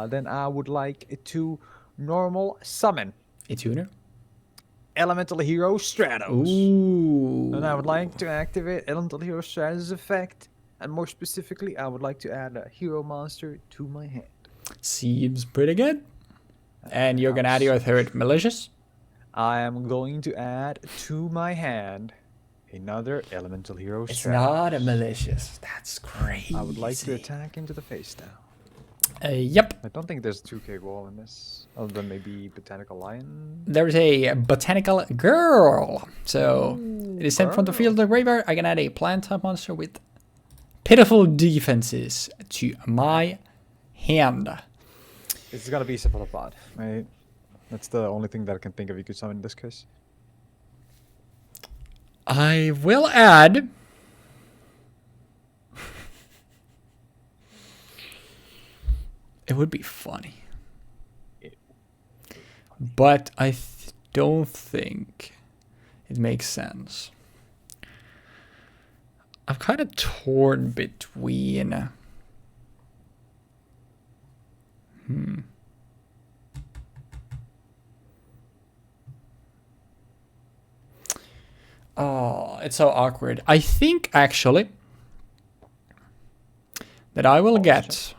Then I would like to normal summon A tuner? Elemental Hero Stratos. Ooh. And I would like to activate Elemental Hero Stratos effect. And more specifically, I would like to add a hero monster to my hand. Seems pretty good. And you're going to add your third Malicious? I am going to add to my hand another Elemental Hero Stratos. It's not a Malicious. That's crazy. I would like to attack into the face now. Yep. I don't think there's a 2k wall in this, other than maybe Botanical Lion. There's a Botanical Girl. So it is sent from the field to the graveyard. I can add a plant type monster with pitiful defenses to my hand. It's gonna be cephalopod, right? That's the only thing that I can think of you could summon in this case. I will add. It would be funny. But I don't think it makes sense. I'm kind of torn between. Oh, it's so awkward. I think actually that I will get.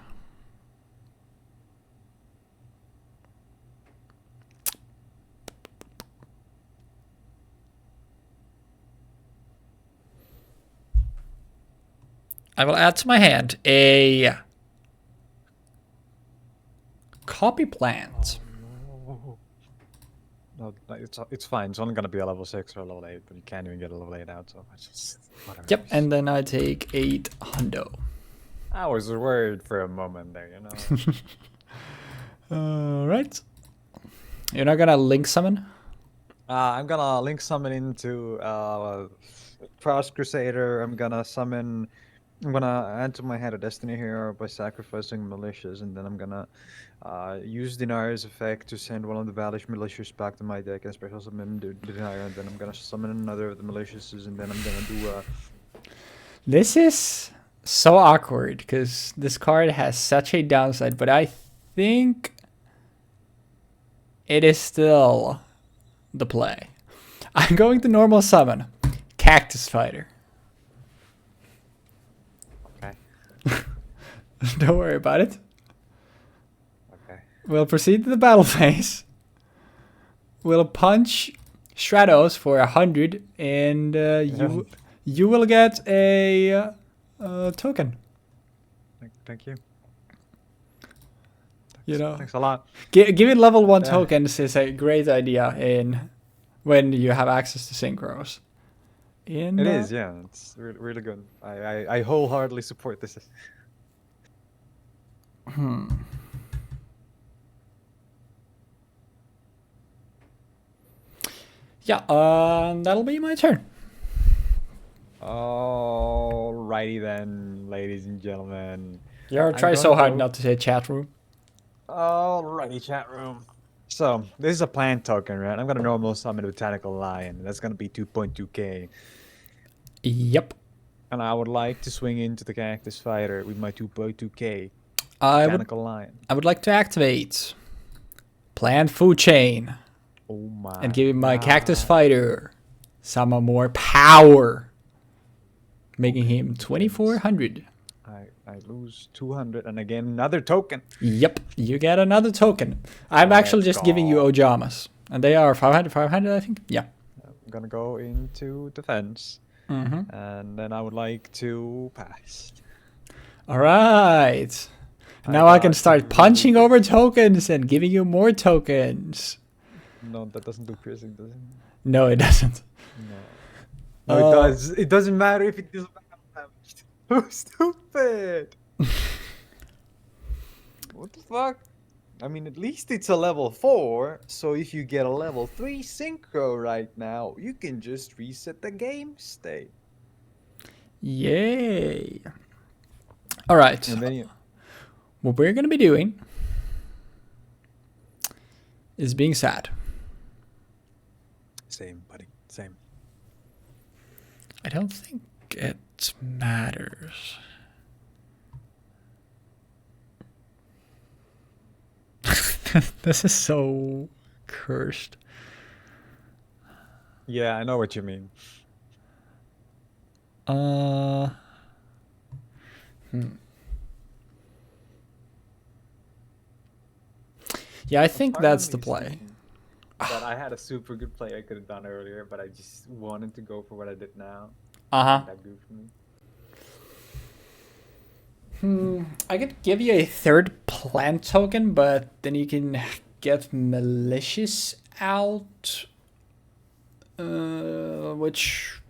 I will add to my hand a copy plant. No, it's fine. It's only gonna be a level 6 or a level 8, but you can't even get a level 8 out, so I just whatever. Yep, and then I take 8 hundo. I was worried for a moment there, you know. Alright. You're not gonna link summon? I'm gonna link summon into Cross Crusader. I'm gonna add to my Head of Destiny here by sacrificing Malicious, and then I'm gonna use Dinar's effect to send one of the Valish Malicious back to my deck and special summon Dinar, and then I'm gonna summon another of the Maliciouses, and then I'm gonna do This is so awkward because this card has such a downside, but I think it is still the play. I'm going to normal summon Cactus Fighter. Okay. Don't worry about it. Okay. We'll proceed to the battle phase. We'll punch Stratos for 100, and you will get a token. Thank you. You know, Thanks a lot. Giving level 1 tokens is a great idea when you have access to synchros. It is, yeah. It's really good. I wholeheartedly support this. Yeah, that'll be my turn. Alrighty then, ladies and gentlemen. You're trying so hard not to say chat room. Alrighty, chat room. So, this is a plant token, right? I'm gonna normal summon a Botanical Lion. That's gonna be 2.2k. Yep. And I would like to swing into the Cactus Fighter with my 2.2k Botanical Lion. I would like to activate Plant Food Chain. Oh my. And give my Cactus Fighter some more power. Making him 2400. I lose 200 and again another token. Yep, you get another token. I'm actually just giving you Ojamas. And they are 500, I think. Yeah. I'm gonna go into defense. And then I would like to pass. Alright. Now I can start punching over tokens and giving you more tokens. No, that doesn't do piercing, does it? No, it doesn't. No, it does. It doesn't matter if it does damage. So stupid. What the fuck? I mean, at least it's a level 4, so if you get a level 3 synchro right now, you can just reset the game state. Yay. Alright. And then what we're going to be doing is being sad. Same, buddy. Same. I don't think it matters. This is so cursed. Yeah, I know what you mean. Yeah, I think that's the play. But I had a super good play I could have done earlier, but I just wanted to go for what I did now. That goofed me. I could give you a third plant token, but then you can get malicious out. Which,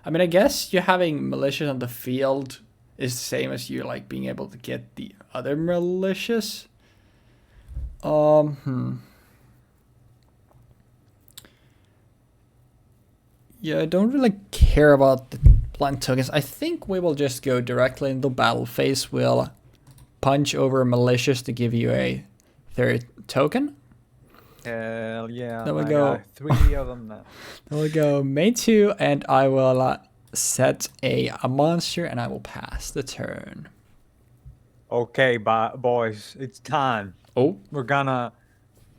I mean, I guess you having malicious on the field is the same as you like being able to get the other malicious. Yeah, I don't really care about the plant tokens. I think we will just go directly into battle phase. We'll punch over malicious to give you a third token. Hell yeah, Then we I go got 3 of them now. Then we'll go main 2, and I will set a monster, and I will pass the turn. Okay, boys, it's time. Oh, We're gonna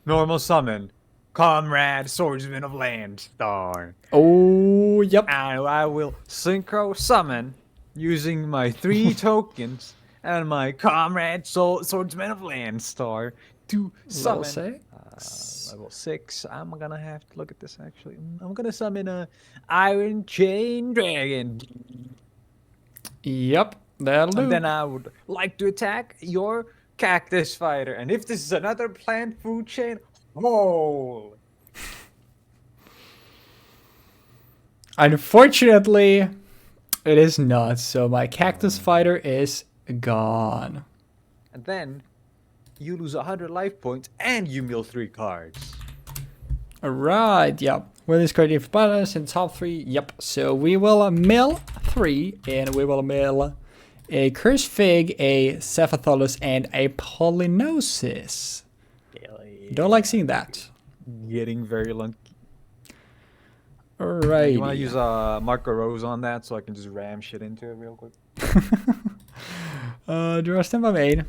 normal summon Comrade Swordsman of Landstar. oh, yep. And I will synchro summon using my 3 tokens and my Comrade Swordsman of Landstar to Level summon 6. level 6. I'm gonna have to look at this actually. I'm gonna summon a Iron Chain Dragon. Yep, that'll do. And then I would like to attack your Cactus Fighter. And if this is another plant food chain, oh! Unfortunately, it is not. So my Cactus Fighter is gone. And then you lose 100 life points and you mill 3 cards. Alright, yep. When this card if balance in top 3, yep. So we will mill 3, and we will mill a Cursed Fig, a Cephatholus, and a Polynosis. Don't like seeing that. Getting very lucky. Alright. You want to use Marco Rose on that so I can just ram shit into it real quick? Draw a stem I made.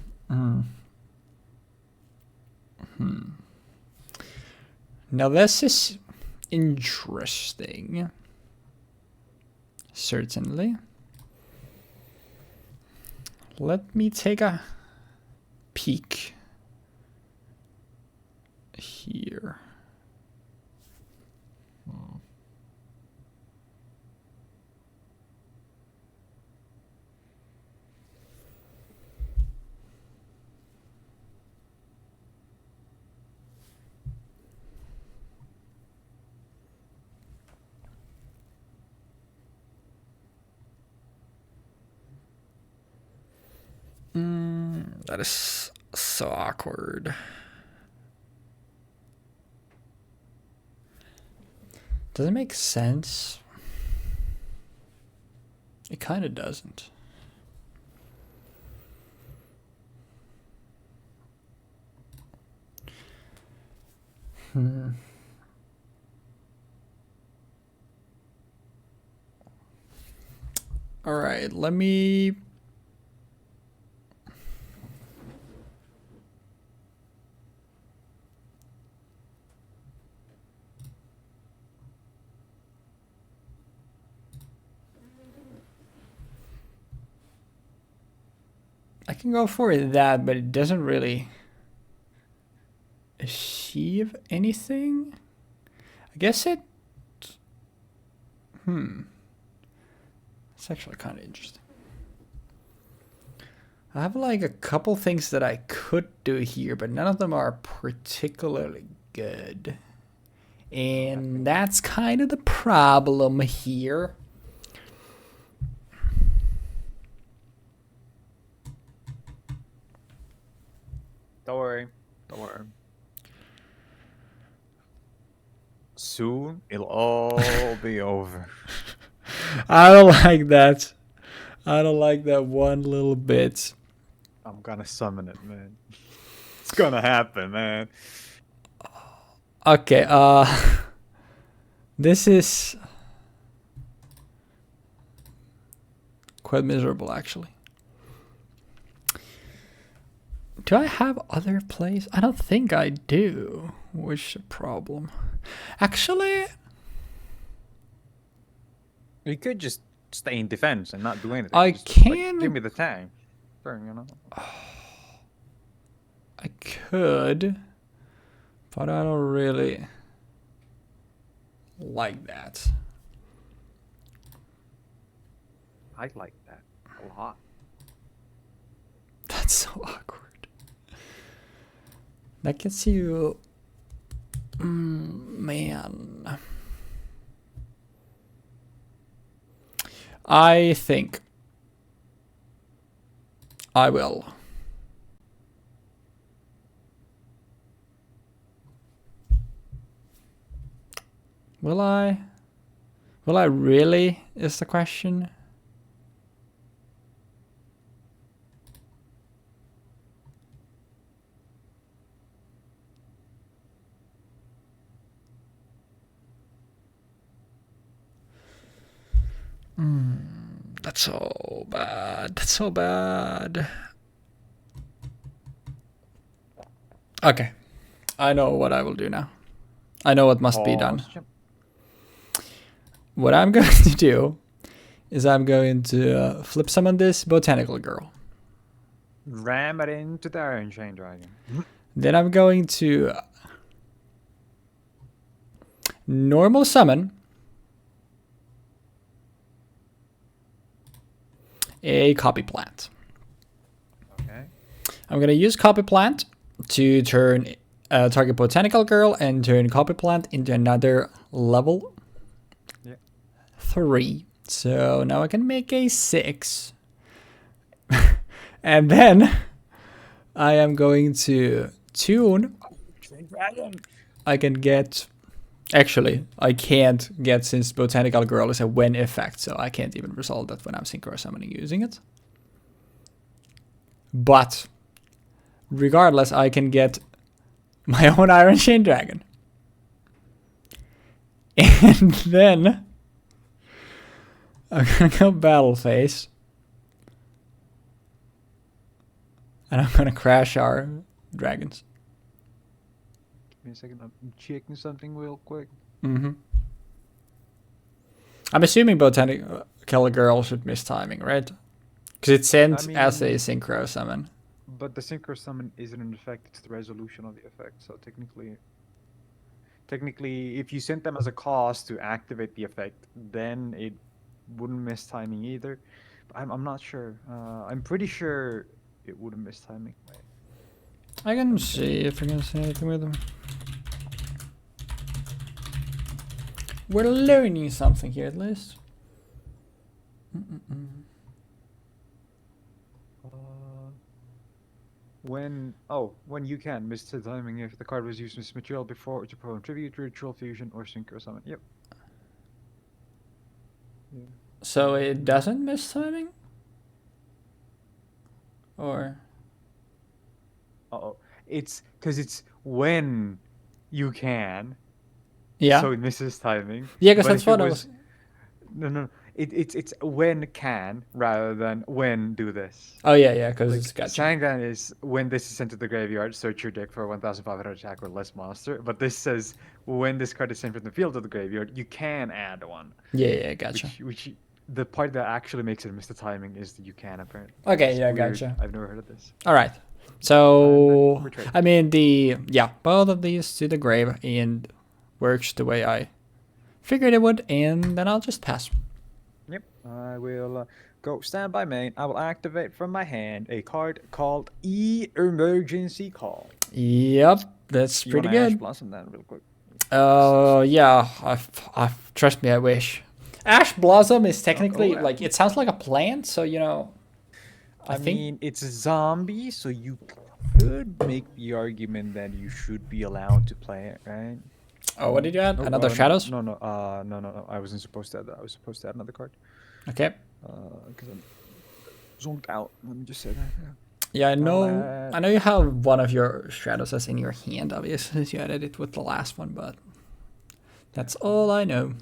Now this is interesting. Certainly. Let me take a peek here. That is so awkward. Does it make sense? It kind of doesn't. All right, let me... I can go for that, but it doesn't really achieve anything. I guess it... It's actually kind of interesting. I have like a couple things that I could do here, but none of them are particularly good. And that's kind of the problem here. Don't worry. Don't worry. Soon, it'll all be over. I don't like that. I don't like that one little bit. I'm gonna summon it, man. It's gonna happen, man. Okay, this is quite miserable, actually. Do I have other plays? I don't think I do. Which is a problem. Actually, You could just stay in defense and not do anything. I Just, can... Like, give me the tank. Sure, you know. I could, but I don't really like that. I like that a lot. That's so awkward. That gets you... man. I think I will Will I? Will I really? Is the question. That's so bad. That's so bad. Okay. I know what I will do now. I know what must be done. What I'm going to do is I'm going to flip summon this botanical girl. Ram it into the Iron Chain Dragon. Then I'm going to normal summon a copy plant. Okay. I'm going to use copy plant to turn target botanical girl and turn copy plant into another level 3. So now I can make a 6. And then I am going to tune. I can get. Actually, I can't get since botanical girl is a when effect, so I can't even resolve that when I'm synchro summoning using it. But regardless, I can get my own Iron Chain Dragon. And then I'm gonna go battle phase. And I'm gonna crash our dragons. Give me a second, I'm checking something real quick. I'm assuming botanical girl should miss timing, right? Because it's sent as a synchro summon. But the synchro summon isn't an effect, it's the resolution of the effect. So technically, if you sent them as a cost to activate the effect, then it wouldn't miss timing either. But I'm not sure. I'm pretty sure it wouldn't miss timing. I can see if I can see anything with them. We're learning something here at least. When you can miss the timing if the card was used as material before to perform tribute, ritual fusion, or synchro summon. Yep. Yeah. So it doesn't miss timing? Or? It's because it's when you can. Yeah. So it misses timing. Yeah, because that's what I was. No. It's when can rather than when do this. Oh yeah, because Like, it's got. Shangan is when this is sent to the graveyard, search your deck for 1,500 attack or less monster. But this says when this card is sent from the field to the graveyard, you can add one. Yeah, gotcha. Which the part that actually makes it miss the timing is that you can apparently. Okay, it's yeah, weird. gotcha. I've never heard of this. All right. So I mean both of these to the grave and works the way I figured it would, and then I'll just pass. Yep, I will go standby main. I will activate from my hand a card called Emergency Call. Yep, that's pretty good. Ash Blossom that real quick. Yeah, I've trust me, I wish. Ash Blossom is technically like it sounds like a plant, so you know. I mean, it's a zombie, so you could make the argument that you should be allowed to play it, right? Oh, what did you add? Another Shadows? No. I wasn't supposed to add that. I was supposed to add another card. Okay. Because I'm zonked out. Let me just say that. Yeah, I know. I know you have one of your Shadows as in your hand, obviously, since you added it with the last one, but that's all I know.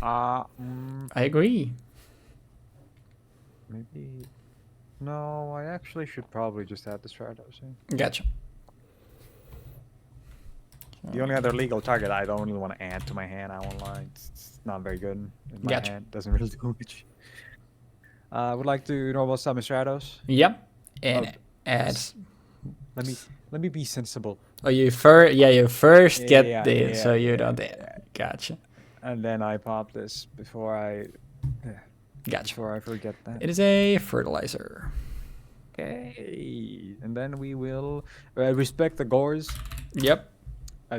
I agree. Maybe. No, I actually should probably just add the Stratos. Gotcha. The only other legal target I don't really want to add to my hand, I won't lie. It's not very good in my hand. Doesn't really do much. I would like to normal summon Stratos. Yep. And add. Let me be sensible. Oh, you first get this, so you don't. Gotcha. And then I pop this before I. Gotcha. Before I forget that. It is a fertilizer. Okay. And then we will respect the gores. Yep.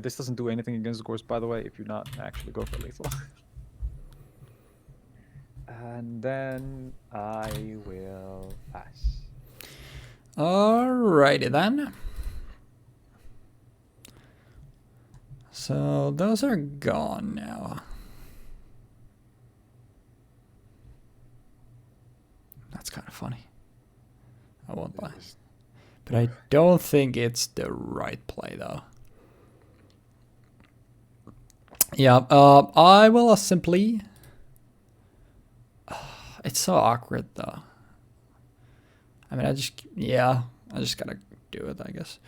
This doesn't do anything against the gores, by the way, if you not actually go for lethal. And then I will pass. Alrighty then. So those are gone now. That's kind of funny. I won't lie. But I don't think it's the right play though. Yeah, I will simply... It's so awkward though. I mean, I just gotta do it, I guess.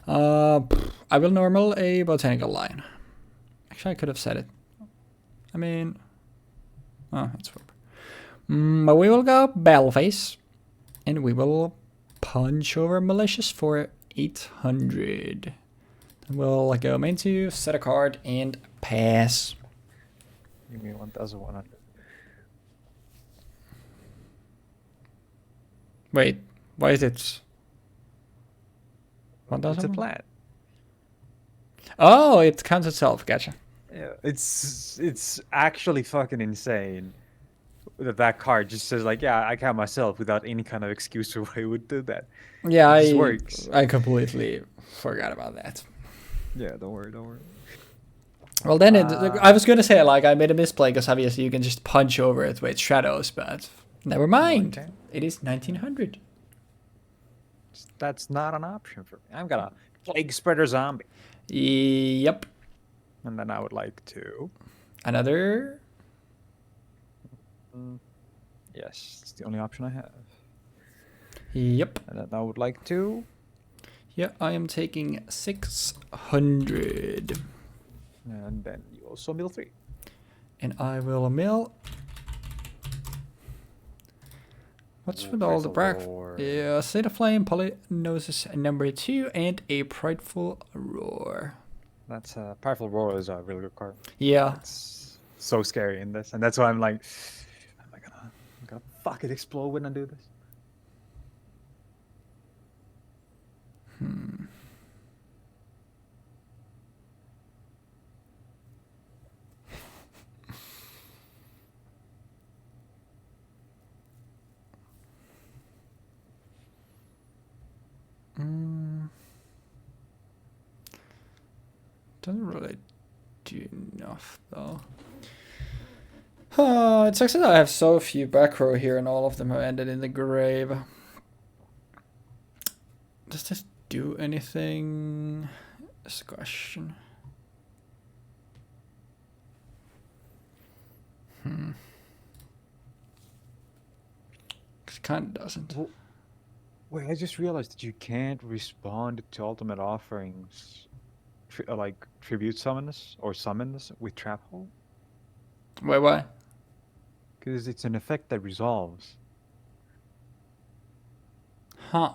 I will normal a botanical line. Actually, I could have said it. I mean, oh, it's but we will go Battleface, and we will punch over Malicious for 800. And we'll go main 2, set a card, and pass. Give me 1,100. Wait, why is it 1,000? It's a plant. Oh, it counts itself. Gotcha. Yeah, it's actually fucking insane that card just says like, yeah, I count myself without any kind of excuse for why it would do that. Yeah, it just works. I completely forgot about that. Yeah, don't worry. Well, then I was gonna say like I made a misplay because obviously you can just punch over it with shadows, but never mind. Okay. It is 1900. That's not an option for me. I'm gonna plague spreader zombie. Yep. And then I would like to. Another. Yes, it's the only option I have. Yep. And then I would like to. Yeah, I am taking 600. And then you also mill 3. And I will mill. What's with all the brag? Yeah, State of Flame, Polygnosis number 2, and a Prideful Roar. That's Prideful Roar is a really good card. Yeah. It's so scary in this, and that's why I'm like, am I gonna fucking explode when I do this? Doesn't really do enough though. It sucks that I have so few back row here and all of them have ended in the grave. Does this do anything? That's the question. It kind of doesn't. Well, wait, I just realized that you can't respond to ultimate offerings, like tribute summons or summons with trap hole. Wait, why? Because it's an effect that resolves. Huh.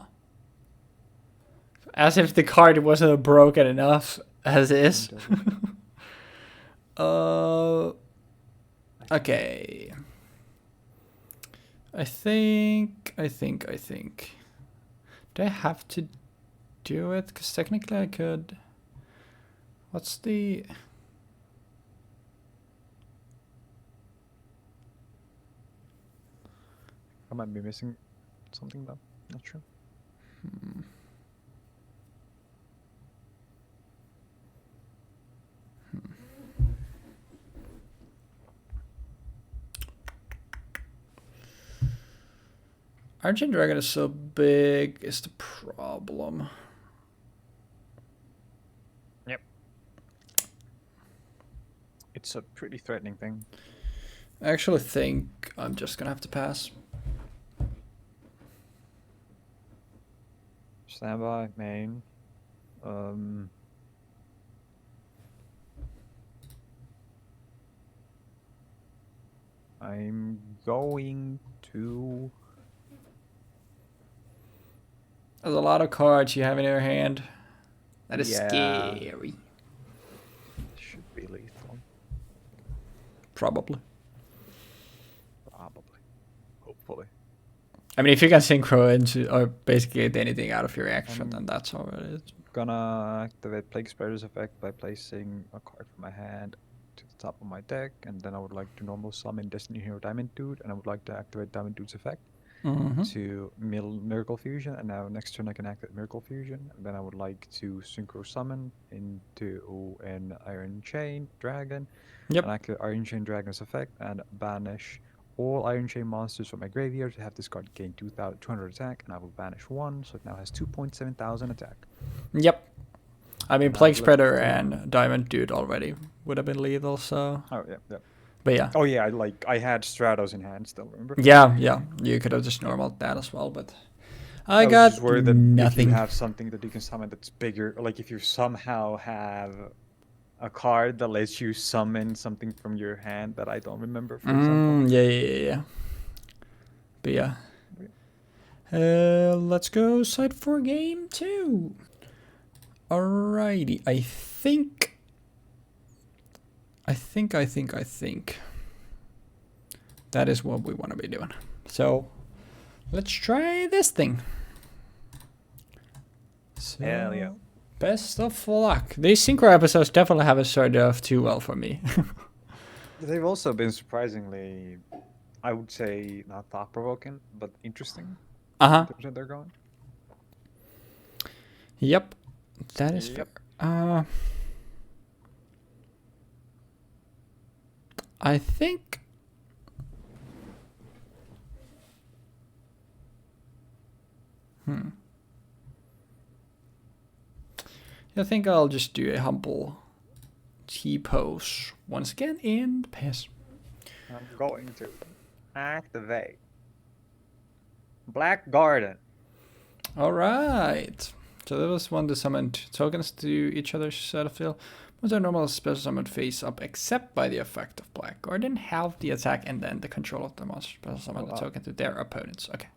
As if the card wasn't broken enough as is. Okay. I think. Do I have to do it? Because technically I could. What's the... I might be missing something though. Not sure. Argent Dragon is so big is the problem. Yep. It's a pretty threatening thing. I actually think I'm just gonna have to pass. Standby, main. I'm going to... There's a lot of cards you have in your hand. That is scary. Should be lethal. Probably. Hopefully. I mean, if you can synchro into or basically get anything out of your action, then that's all it is. Gonna activate Plague Spreader's effect by placing a card from my hand to the top of my deck, and then I would like to normal summon Destiny Hero Diamond Dude, and I would like to activate Diamond Dude's effect. to Miracle Fusion, and now next turn I can activate Miracle Fusion. And then I would like to Synchro Summon into an Iron Chain Dragon, Yep. and activate Iron Chain Dragon's effect, and banish all Iron Chain monsters from my graveyard to have this card gain 200 attack, and I will banish one, so it now has 2.7 thousand attack. Yep. I mean, And Plague I've Spreader left, and Diamond Dude already would have been lethal, so... Oh, yeah, yeah. But yeah. Oh, yeah, I had Stratos in hand still, remember? Yeah, you could have just normaled that as well, but... I was got just worried that nothing. if you have something that you can summon that's bigger, like if you somehow have a card that lets you summon something from your hand that I don't remember, for example. Yeah. But yeah. Let's go side for game 2. Alrighty, I think that is what we want to be doing. So let's try this thing. So, Hell yeah. Best of luck. These synchro episodes definitely haven't started off too well for me. They've also been surprisingly, I would say, not thought-provoking, but interesting. In terms of they're going. Yep, that is fair. I think I think I'll just do a humble T-pose once again and pass. I'm going to activate Black Garden. Alright. So that was one to summon tokens to each other's set of field. Once our normal special summon face up except by the effect of Black Garden, have the attack and then the control of the monster special summon the token to their opponents. Okay.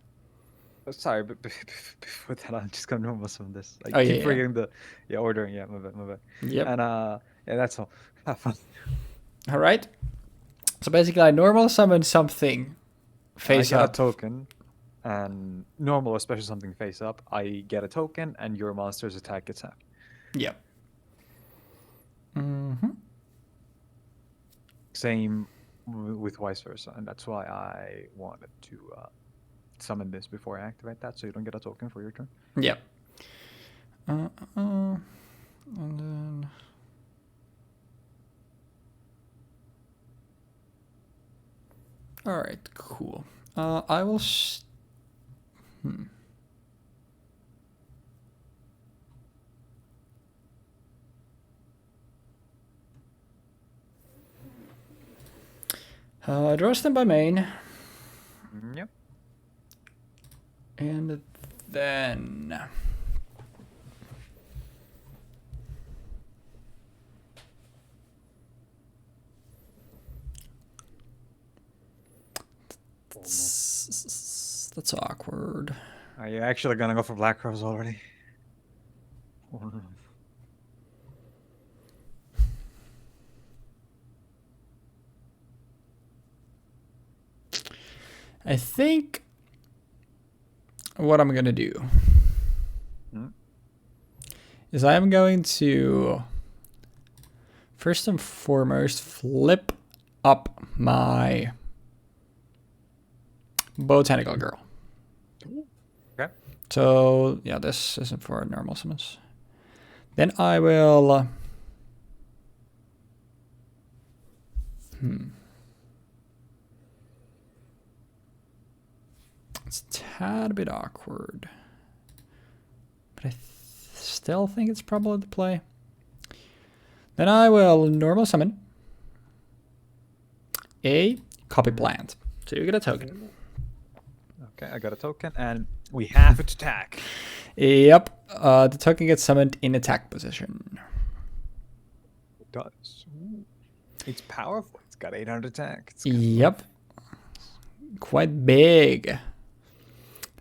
Sorry, but before that, I'm just gonna normal summon this. I keep forgetting the ordering. Yeah, my bad. Yep. And yeah, that's all. Have fun. All right. So basically, I normal summon something face I get up. a token, and normal or special something face up. I get a token, and your monster's attack gets half. Yep. Same with vice versa, and that's why I wanted to summon this before I activate that, so you don't get a token for your turn. Yep. And then... Alright, cool. I will... draw them by main. Yep. And then... That's awkward. Are you actually gonna go for Black Crows already? I think what I'm gonna do is I'm going to first and foremost flip up my Botanical Girl. Okay. So yeah, this isn't for normal summons. Then I will It's a tad bit awkward, but I still think it's probably the play. Then I will normal summon a copy plant. So you get a token. Okay, I got a token, and we have it to attack. Yep, the token gets summoned in attack position. It does. Ooh. It's powerful. It's got 800 attack. Yep. Quite big.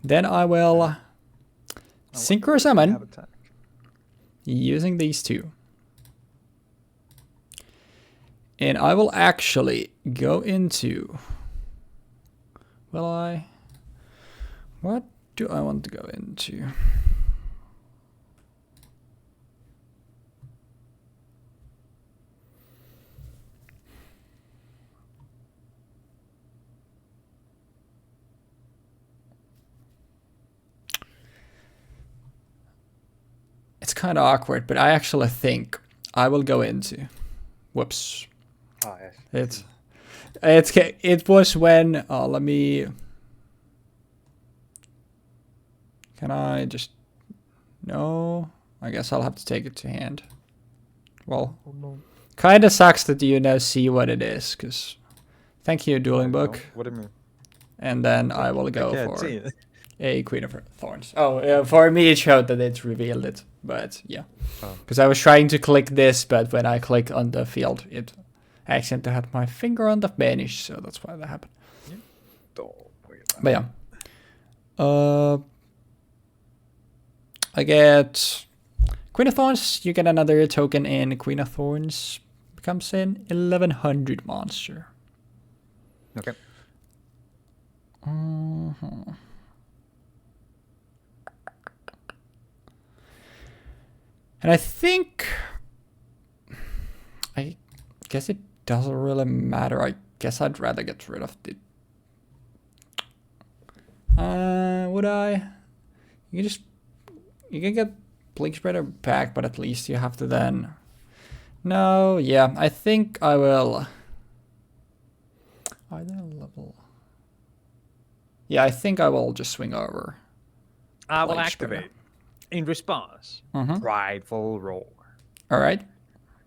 Then I will synchro summon using these two. And I will actually go into... What do I want to go into? kind of awkward, but I actually think I will go into. Whoops. Oh, yes. It was when. Let me. Can I just? No. I guess I'll have to take it to hand. Well, kind of sucks that you now see what it is, because. Thank you, dueling book. What do you mean? And then I will go can't for see it. a Queen of Thorns. Oh, for me it showed that it revealed it, but yeah. Because I was trying to click this, but when I clicked on the field, it accidentally had my finger on the banish, so that's why that happened. But yeah. I get Queen of Thorns, you get another token in Queen of Thorns, becomes an 1100 monster. Okay. And I think, I guess it doesn't really matter. I guess I'd rather get rid of the. Would I? You can get Blink Spreader back, but at least you have to then. No, yeah, I think I will. Are they level? Yeah, I think I will just swing over. I will activate. In response, Prideful Roar. All right.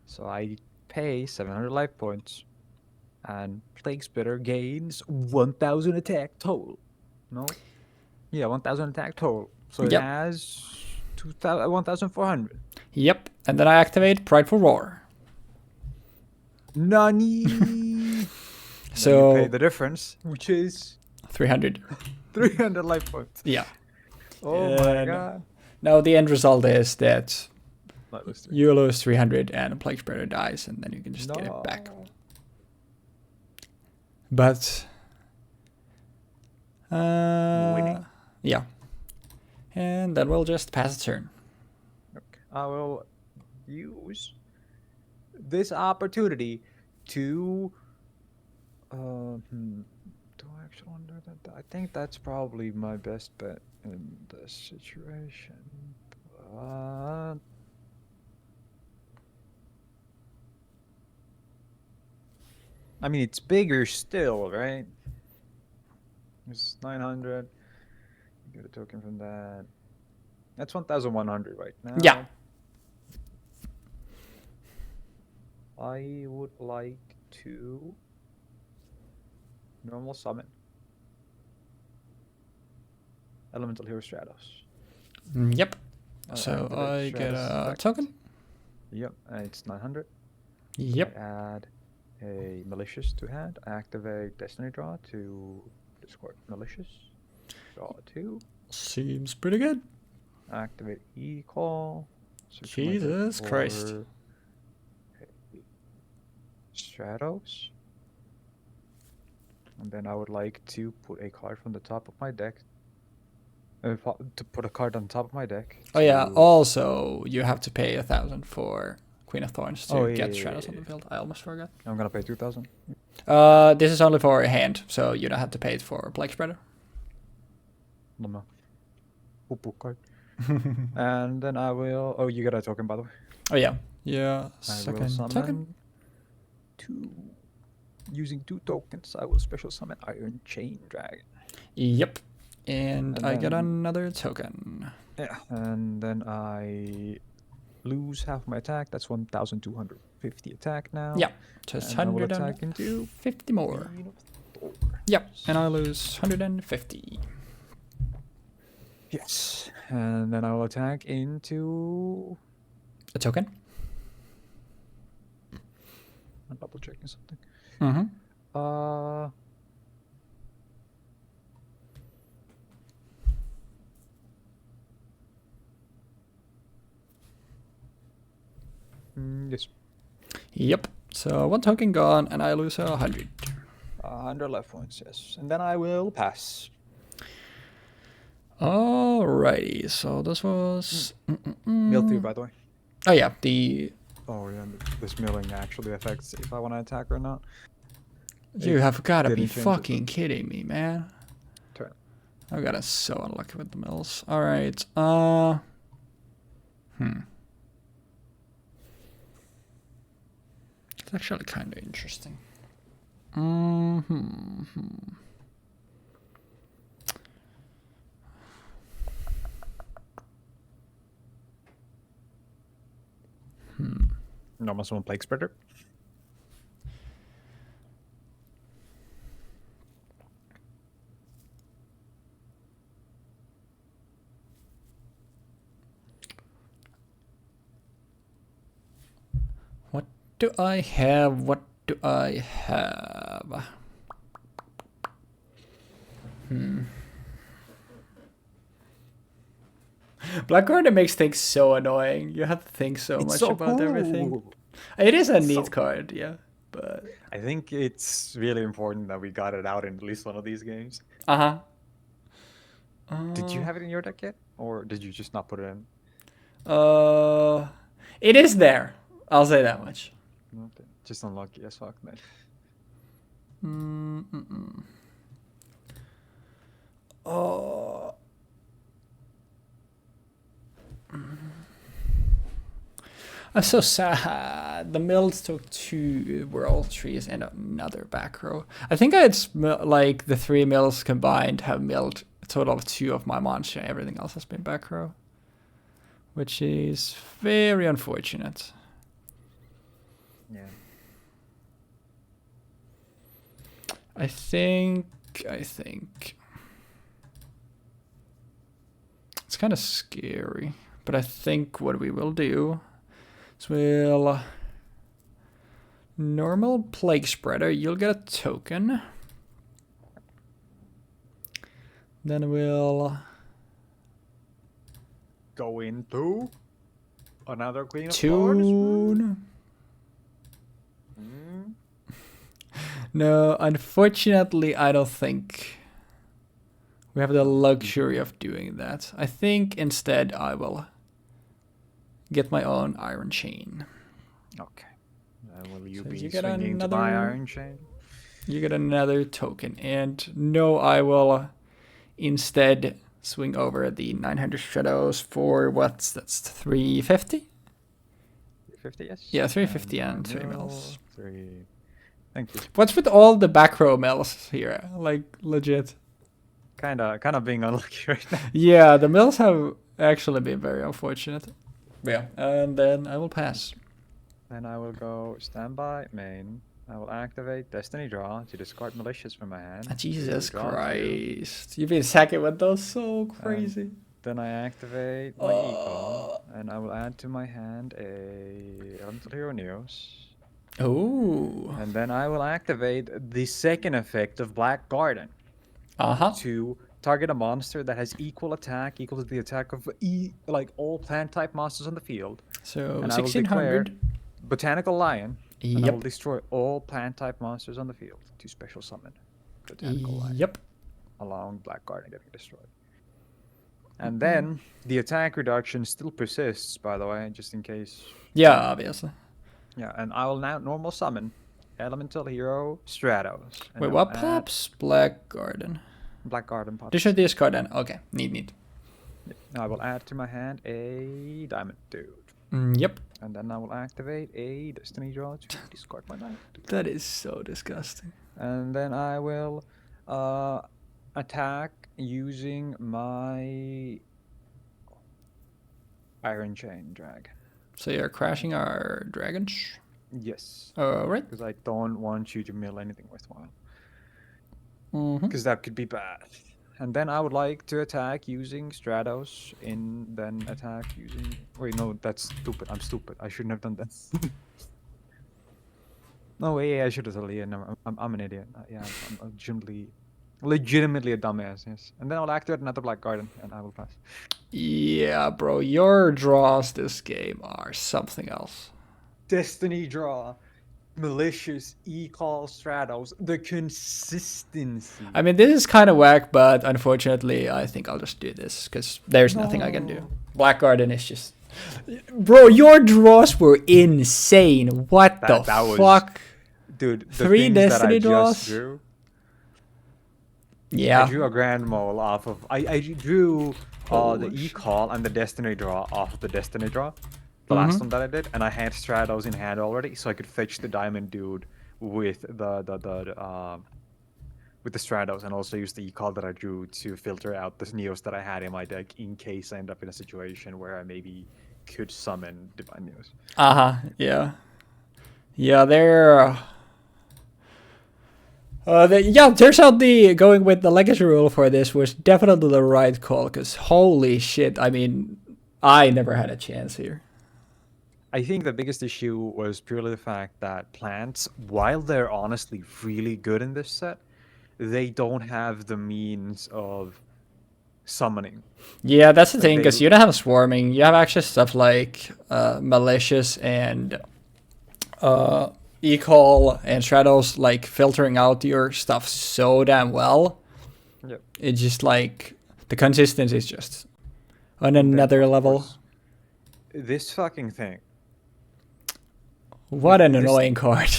So I pay 700 life points, and Plague Spitter gains 1,000 attack total. No? Yeah, 1,000 attack total. So it has 1,400. Yep, and then I activate Prideful Roar. Nani! So you pay the difference, which is 300. 300 life points. Yeah. Oh my god. Now the end result is that you lose 300 and a Plague Spreader dies, and then you can just get it back. But winning. Yeah. And then we'll just pass a turn. Okay. I will use this opportunity to do I actually want to do that? I think that's probably my best bet in this situation. But I mean, it's bigger still, right? It's 900. Get a token from that. That's 1,100 right now. Yeah. I would like to normal summon Elemental Hero Stratos. Yep. So I get a token. Yep, and it's 900. Yep. I add a Malicious to hand. I activate Destiny Draw to discard Malicious. Draw 2. Seems pretty good. Activate E-Call. Jesus Christ. Stratos. And then I would like to put a card from the top of my deck. To put a card on top of my deck. Oh yeah, also you have to pay 1,000 for Queen of Thorns to get Stratos on the field. I almost forgot. I'm gonna pay 2,000. This is only for a hand, so you don't have to pay it for Plague Spreader. No. Card. And then I will. Oh, you got a token, by the way. Oh yeah. Yeah. Second token. Using 2 tokens, I will special summon Iron Chain Dragon. Yep. And I get another token. Yeah. And then I lose half my attack. That's 1,250 attack now. Yeah. Just 150 more. Yep. And I lose 150. Yes. And then I will attack into a token. I'm double checking something. Yes. Yep. So 1 token gone, and I lose 100. 100 life points, yes. And then I will pass. Alrighty. So this was Mill 2, by the way. Oh yeah, the. Oh yeah, this milling actually affects if I want to attack or not. You have got to be fucking kidding me, man. Turn. I've gotten so unlucky with the mills. Alright, It's actually kind of interesting. Mm-hmm. Normal summon Plague Spreader. What do I have? What do I have? Blackguard makes things so annoying. You have to think so much about everything. It is a neat card, yeah. But I think it's really important that we got it out in at least one of these games. uh-huh. Did you have it in your deck yet? Or did you just not put it in? It is there. I'll say that much. Okay. Just unlucky as fuck, man. Oh. I'm so sad. The mills took 2 world trees and another back row. I think I had like the 3 mills combined have milled a total of 2 of my monster. Everything else has been back row, which is very unfortunate. Yeah. I think it's kind of scary, but I think what we will do is we'll normal Plague Spreader. You'll get a token. Then we'll go into another Queen of tune. No, unfortunately, I don't think we have the luxury of doing that. I think instead I will get my own Iron Chain. Okay. Will you So be you get swinging to my Iron Chain? You get another token. And no, I will instead swing over the 900 shadows for what's that's 350? 350, yes. Yeah, 350 and 3 mills. 3. Thank you. What's with all the back row mills here? Like, legit. Kind of being unlucky right now. Yeah, the mills have actually been very unfortunate. Yeah, and then I will pass. Then I will go standby main. I will activate Destiny Draw to discard Malicious from my hand. Jesus Christ. You've been sacking with those so crazy. Then I activate my Eco, and I will add to my hand a Elemental Hero Neos. Oh. And then I will activate the second effect of Black Garden. To target a monster that has equal attack, equal to the attack of all plant type monsters on the field. So and 1600. Botanical Lion. Yep. And I will destroy all plant type monsters on the field to special summon Botanical Lion. Yep. Along Black Garden getting destroyed. And then the attack reduction still persists, by the way, just in case. Yeah, obviously. Yeah, and I will now normal summon Elemental Hero Stratos. Wait, what pops? Black Garden. Black Garden pops. This is this card then. Okay, neat. I will add to my hand a Diamond Dude. Yep. And then I will activate a Destiny Draw to discard my Diamond Dude. That is so disgusting. And then I will attack using my Iron Chain Drag. So you're crashing our dragons? Yes. Alright. Because I don't want you to mill anything worthwhile. Because that could be bad. And then I would like to attack using Stratos, then attack using... Wait, no, that's stupid. I'm stupid. I shouldn't have done that. No, wait, I should have told you. No, I'm an idiot. Yeah, I'm legitimately a dumbass, yes. And then I'll activate another Black Garden, and I will pass. Yeah, bro, your draws this game are something else. Destiny Draw, Malicious, E-Call, Stratos, the consistency. I mean, this is kind of whack, but unfortunately, I think I'll just do this, because there's nothing I can do. Black Garden is just... Bro, your draws were insane. What the fuck? Dude, the 3 Destiny draws? Just drew, yeah. I drew a Grand Mole off of... I drew the E-Call and the Destiny Draw off of the Destiny Draw. the last one that I did, and I had Stratos in hand already, so I could fetch the Diamond Dude with with the Stratos, and also use the call that I drew to filter out the Neos that I had in my deck in case I end up in a situation where I maybe could summon Divine Neos. Yeah. Yeah, they're. Yeah, turns out the going with the legacy rule for this was definitely the right call, because holy shit, I mean, I never had a chance here. I think the biggest issue was purely the fact that plants, while they're honestly really good in this set, they don't have the means of summoning. Yeah, that's the thing, because you don't have swarming. You have actually stuff like malicious and e-call and shadows, like filtering out your stuff so damn well. Yep. It's just like the consistency is just on another level. Course, this fucking thing. What an annoying card.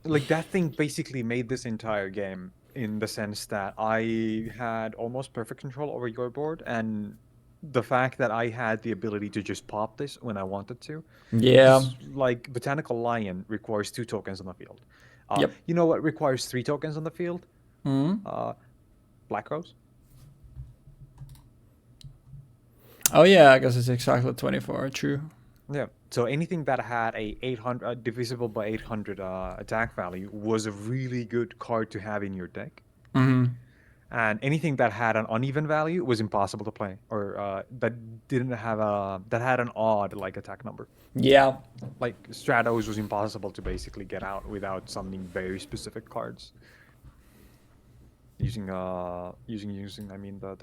Like, that thing basically made this entire game, in the sense that I had almost perfect control over your board, and the fact that I had the ability to just pop this when I wanted to. Yeah. Like, Botanical Lion requires 2 tokens on the field. Yep. You know what requires 3 tokens on the field? Black Rose. Oh yeah, I guess it's exactly 24, true. Yeah. So anything that had a 800 divisible by 800 attack value was a really good card to have in your deck. And anything that had an uneven value was impossible to play, or that didn't have that had an odd like attack number. Yeah. Like Stratos was impossible to basically get out without summoning very specific cards. Using I mean the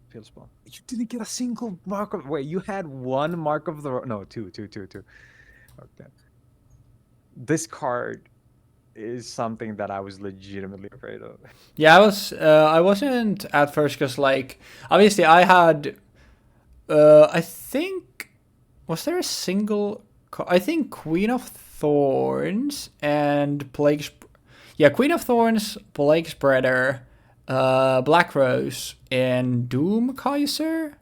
field spell. You didn't get a single mark of. Wait, you had 1 mark of the. No, two. Okay. This card is something that I was legitimately afraid of. Yeah, I wasn't at first, because like obviously I had I think, was there a single I think Queen of Thorns and Plague Queen of Thorns, Plague Spreader, Black Rose, and Doom Kaiser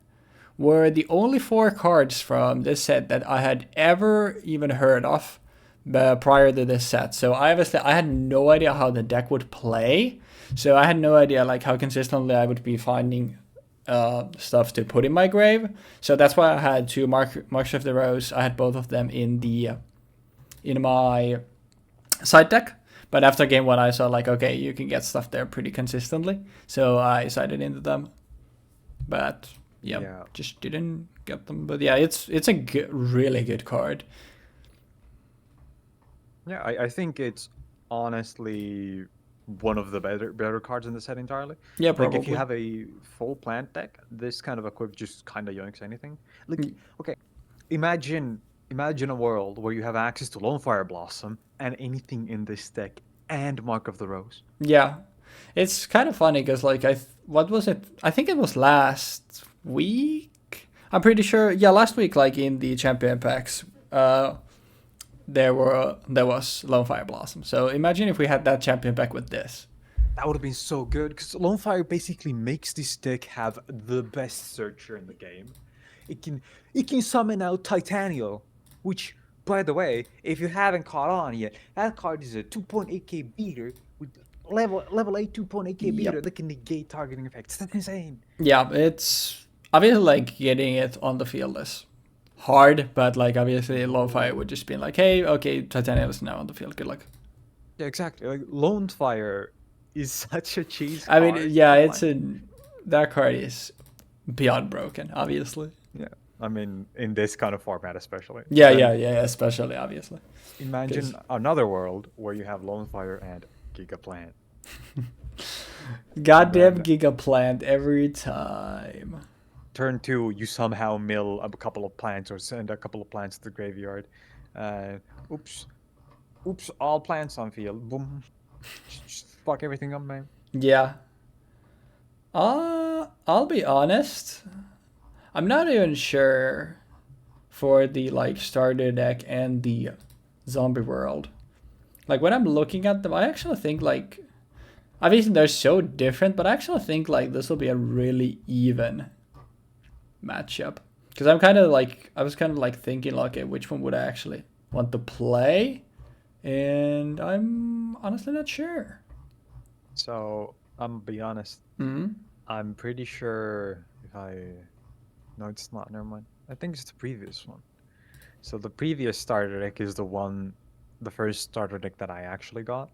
were the only 4 cards from this set that I had ever even heard of prior to this set. So I had no idea how the deck would play. So I had no idea like how consistently I would be finding stuff to put in my grave. So that's why I had 2 Marks of the Rose. I had both of them in my side deck. But after game 1, I saw like, okay, you can get stuff there pretty consistently. So I sided into them. But yeah, just didn't get them. But yeah, it's a really good card. Yeah, I think it's honestly one of the better cards in the set entirely. Yeah, probably. Like if you have a full plant deck, this kind of equip just kind of yoinks anything. Like, okay, imagine a world where you have access to Lone Fire Blossom and anything in this deck and Mark of the Rose. Yeah, it's kind of funny because like what was it? I think it was last week. I'm pretty sure. Yeah, last week, like in the champion packs, there was Lone Fire Blossom. So imagine if we had that champion pack with this. That would have been so good, because Lone Fire basically makes this deck have the best searcher in the game. It can summon out Titanio, which, by the way, if you haven't caught on yet, that card is a 2.8k beater with level 8 2.8k beater that can negate targeting effects. That's insane. Yeah, it's obviously like getting it on the field is hard, but like obviously Lone Fire would just be like, hey, okay, Titania is now on the field. Good luck. Yeah, exactly. Like Lone Fire is such a cheese card. I mean, yeah, that card is beyond broken, obviously. Yeah, I mean, in this kind of format especially. Yeah, especially, obviously. Imagine another world where you have Lone Fire and Giga Plant. Goddamn Giga Plant every time. Turn 2, you somehow mill a couple of plants or send a couple of plants to the graveyard. Oops, all plants on field. Boom. Just fuck everything up, man. Yeah. I'll be honest. I'm not even sure for the like starter deck and the zombie world. Like when I'm looking at them, I actually think like, obviously they're so different, but I actually think like this will be a really even matchup. Because I'm kind of like, I was kind of like thinking, like, okay, which one would I actually want to play? And I'm honestly not sure. So I'm gonna be honest. Hmm. I'm pretty sure if I no, it's not. Never mind. I think it's the previous one. So the previous starter deck is the first starter deck that I actually got,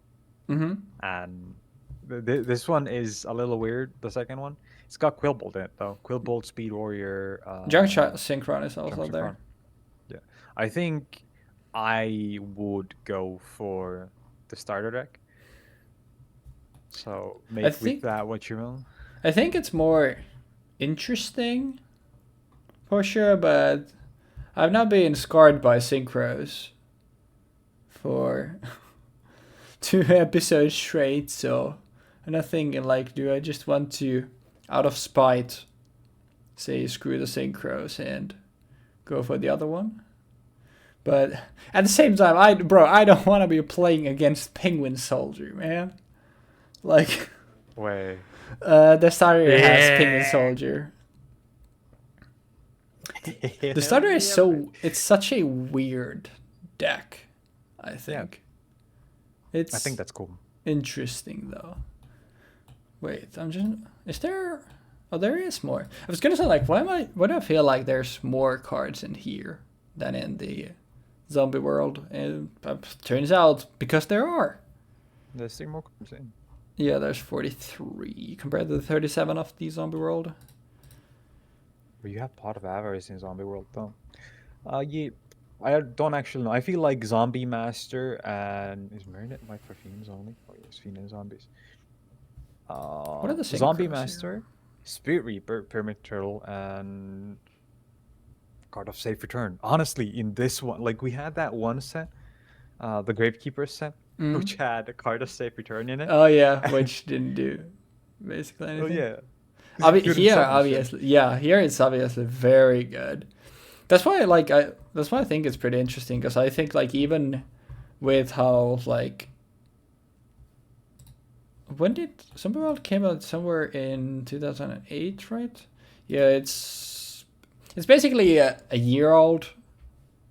Hmm. and this one is a little weird. The second one, it's got Quillbolt in it though. Quillbolt, Speed Warrior, Junction Synchron is Junk also Synchron. there. Yeah, I think I would go for the starter deck. So make with that what you will. I think it's more interesting for sure, but I've not been scarred by synchros for 2 episodes straight, so I'm not thinking like, do I just want to, out of spite, say screw the synchros and go for the other one? But at the same time, I don't want to be playing against Penguin Soldier, man. Like, Way. the starter has Penguin Soldier. The starter is it's such a weird deck, I think. Yeah. I think that's cool. Interesting though. Wait, is there, oh, there is more. I was gonna say, like, why do I feel like there's more cards in here than in the zombie world? And turns out, because there are. There's 3 more cards in. Yeah, there's 43 compared to the 37 of the zombie world. Well, you have Pot of Avarice in Zombie World, though. Yeah, I don't actually know. I feel like Zombie Master and is Marinette white for fiends only? Oh yes, fiend and zombies. What are the Zombie Master, Spirit Reaper, Pyramid Turtle, and Card of Safe Return. Honestly, in this one, like we had that one set, the Gravekeeper set, which had a Card of Safe Return in it. Oh yeah, which didn't do basically anything. Oh yeah. Here it's obviously very good. That's why I think it's pretty interesting, because I think like even with how like, when did Zombie World came out? Somewhere in 2008, right? Yeah, it's basically a year old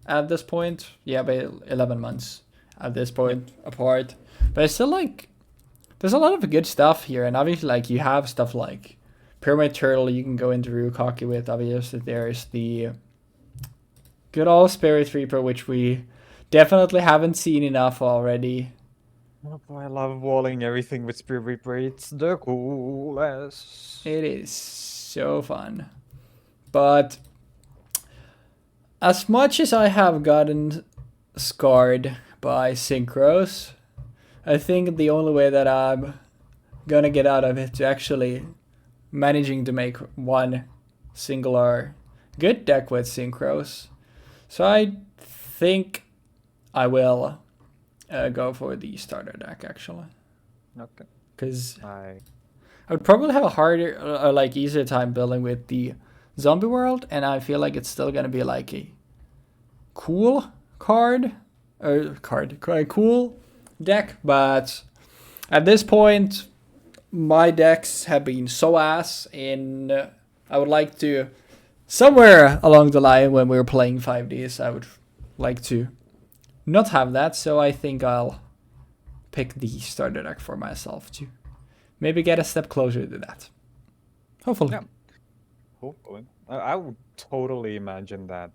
at this point. Yeah, but 11 months at this point apart. But it's still like, there's a lot of good stuff here, and obviously like you have stuff like Pyramid Turtle you can go into Ryukaki with. Obviously there's the good old Spirit Reaper, which we definitely haven't seen enough already. Oh boy, I love walling everything with Spirit Reaper. It's the coolest. It is so fun. But as much as I have gotten scarred by synchros, I think the only way that I'm gonna get out of it to actually managing to make one singular good deck with synchros. So I think I will go for the starter deck actually. Okay. Because I would probably have a harder, like easier time building with the zombie world, and I feel like it's still gonna be like a cool cool deck. But at this point, my decks have been so ass, and I would like to, somewhere along the line when we're playing 5Ds, I would like to not have that. So I think I'll pick the starter deck for myself to maybe get a step closer to that. Hopefully. Yeah. Hopefully. I would totally imagine that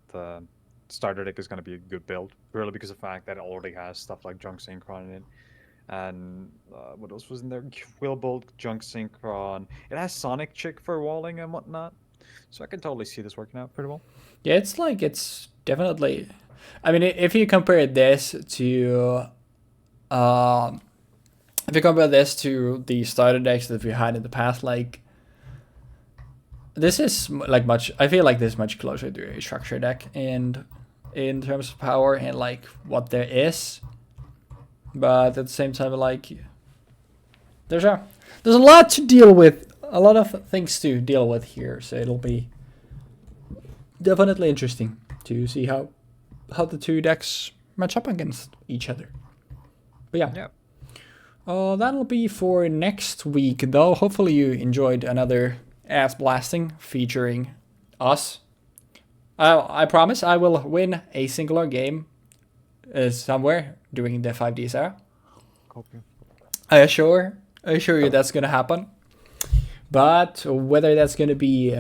starter deck is going to be a good build, purely because of the fact that it already has stuff like Junk Synchron in it. And what else was in there? Quillbolt, Junk Synchron. It has Sonic Chick for walling and whatnot. So I can totally see this working out pretty well. Yeah, it's definitely, I mean, if you compare this to the starter decks that we had in the past, like, this is like I feel like this is much closer to a structure deck, and in terms of power and like what there is. But at the same time, like, there's a lot to deal with, a lot of things to deal with here, so it'll be definitely interesting to see how the two decks match up against each other. But yeah. That'll be for next week, though. Hopefully you enjoyed another ass blasting featuring us. I promise I will win a singular game somewhere during the 5Ds era. Copy. I assure you that's gonna happen. But whether that's gonna be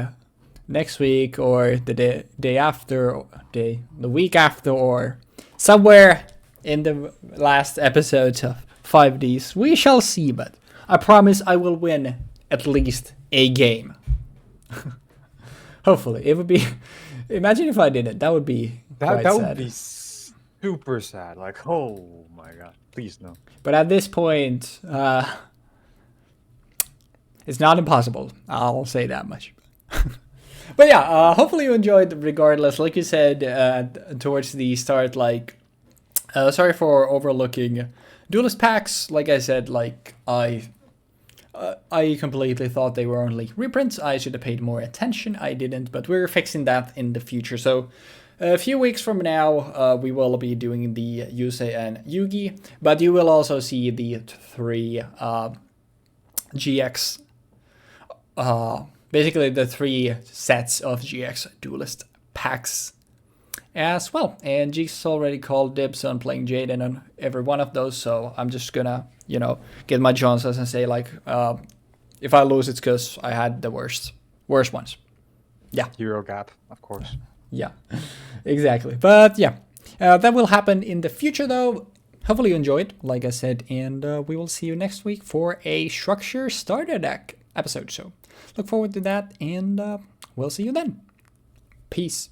next week or the day after, or the week after, or somewhere in the last episodes of 5Ds, we shall see. But I promise I will win at least a game. Hopefully, it would be. Imagine if I didn't. That would be quite That sad. would be super sad. Like, oh my god, please no. But at this point, it's not impossible. I'll say that much. But yeah, hopefully you enjoyed regardless. Like you said towards the start, like, sorry for overlooking duelist packs. Like I said, like, I completely thought they were only reprints. I should have paid more attention. I didn't, but we're fixing that in the future. So a few weeks from now, we will be doing the Yusei and Yugi, but you will also see the 3 GX, basically the 3 sets of GX duelist packs as well. And Jeexx already called dibs on playing Jaden on every one of those, so I'm just gonna, get my chances and say, like, if I lose, it's because I had the worst ones. Yeah. Hero gap, of course. Yeah, exactly. But yeah, that will happen in the future, though. Hopefully you enjoyed, like I said, and we will see you next week for a structure starter deck episode. So look forward to that, and we'll see you then. Peace.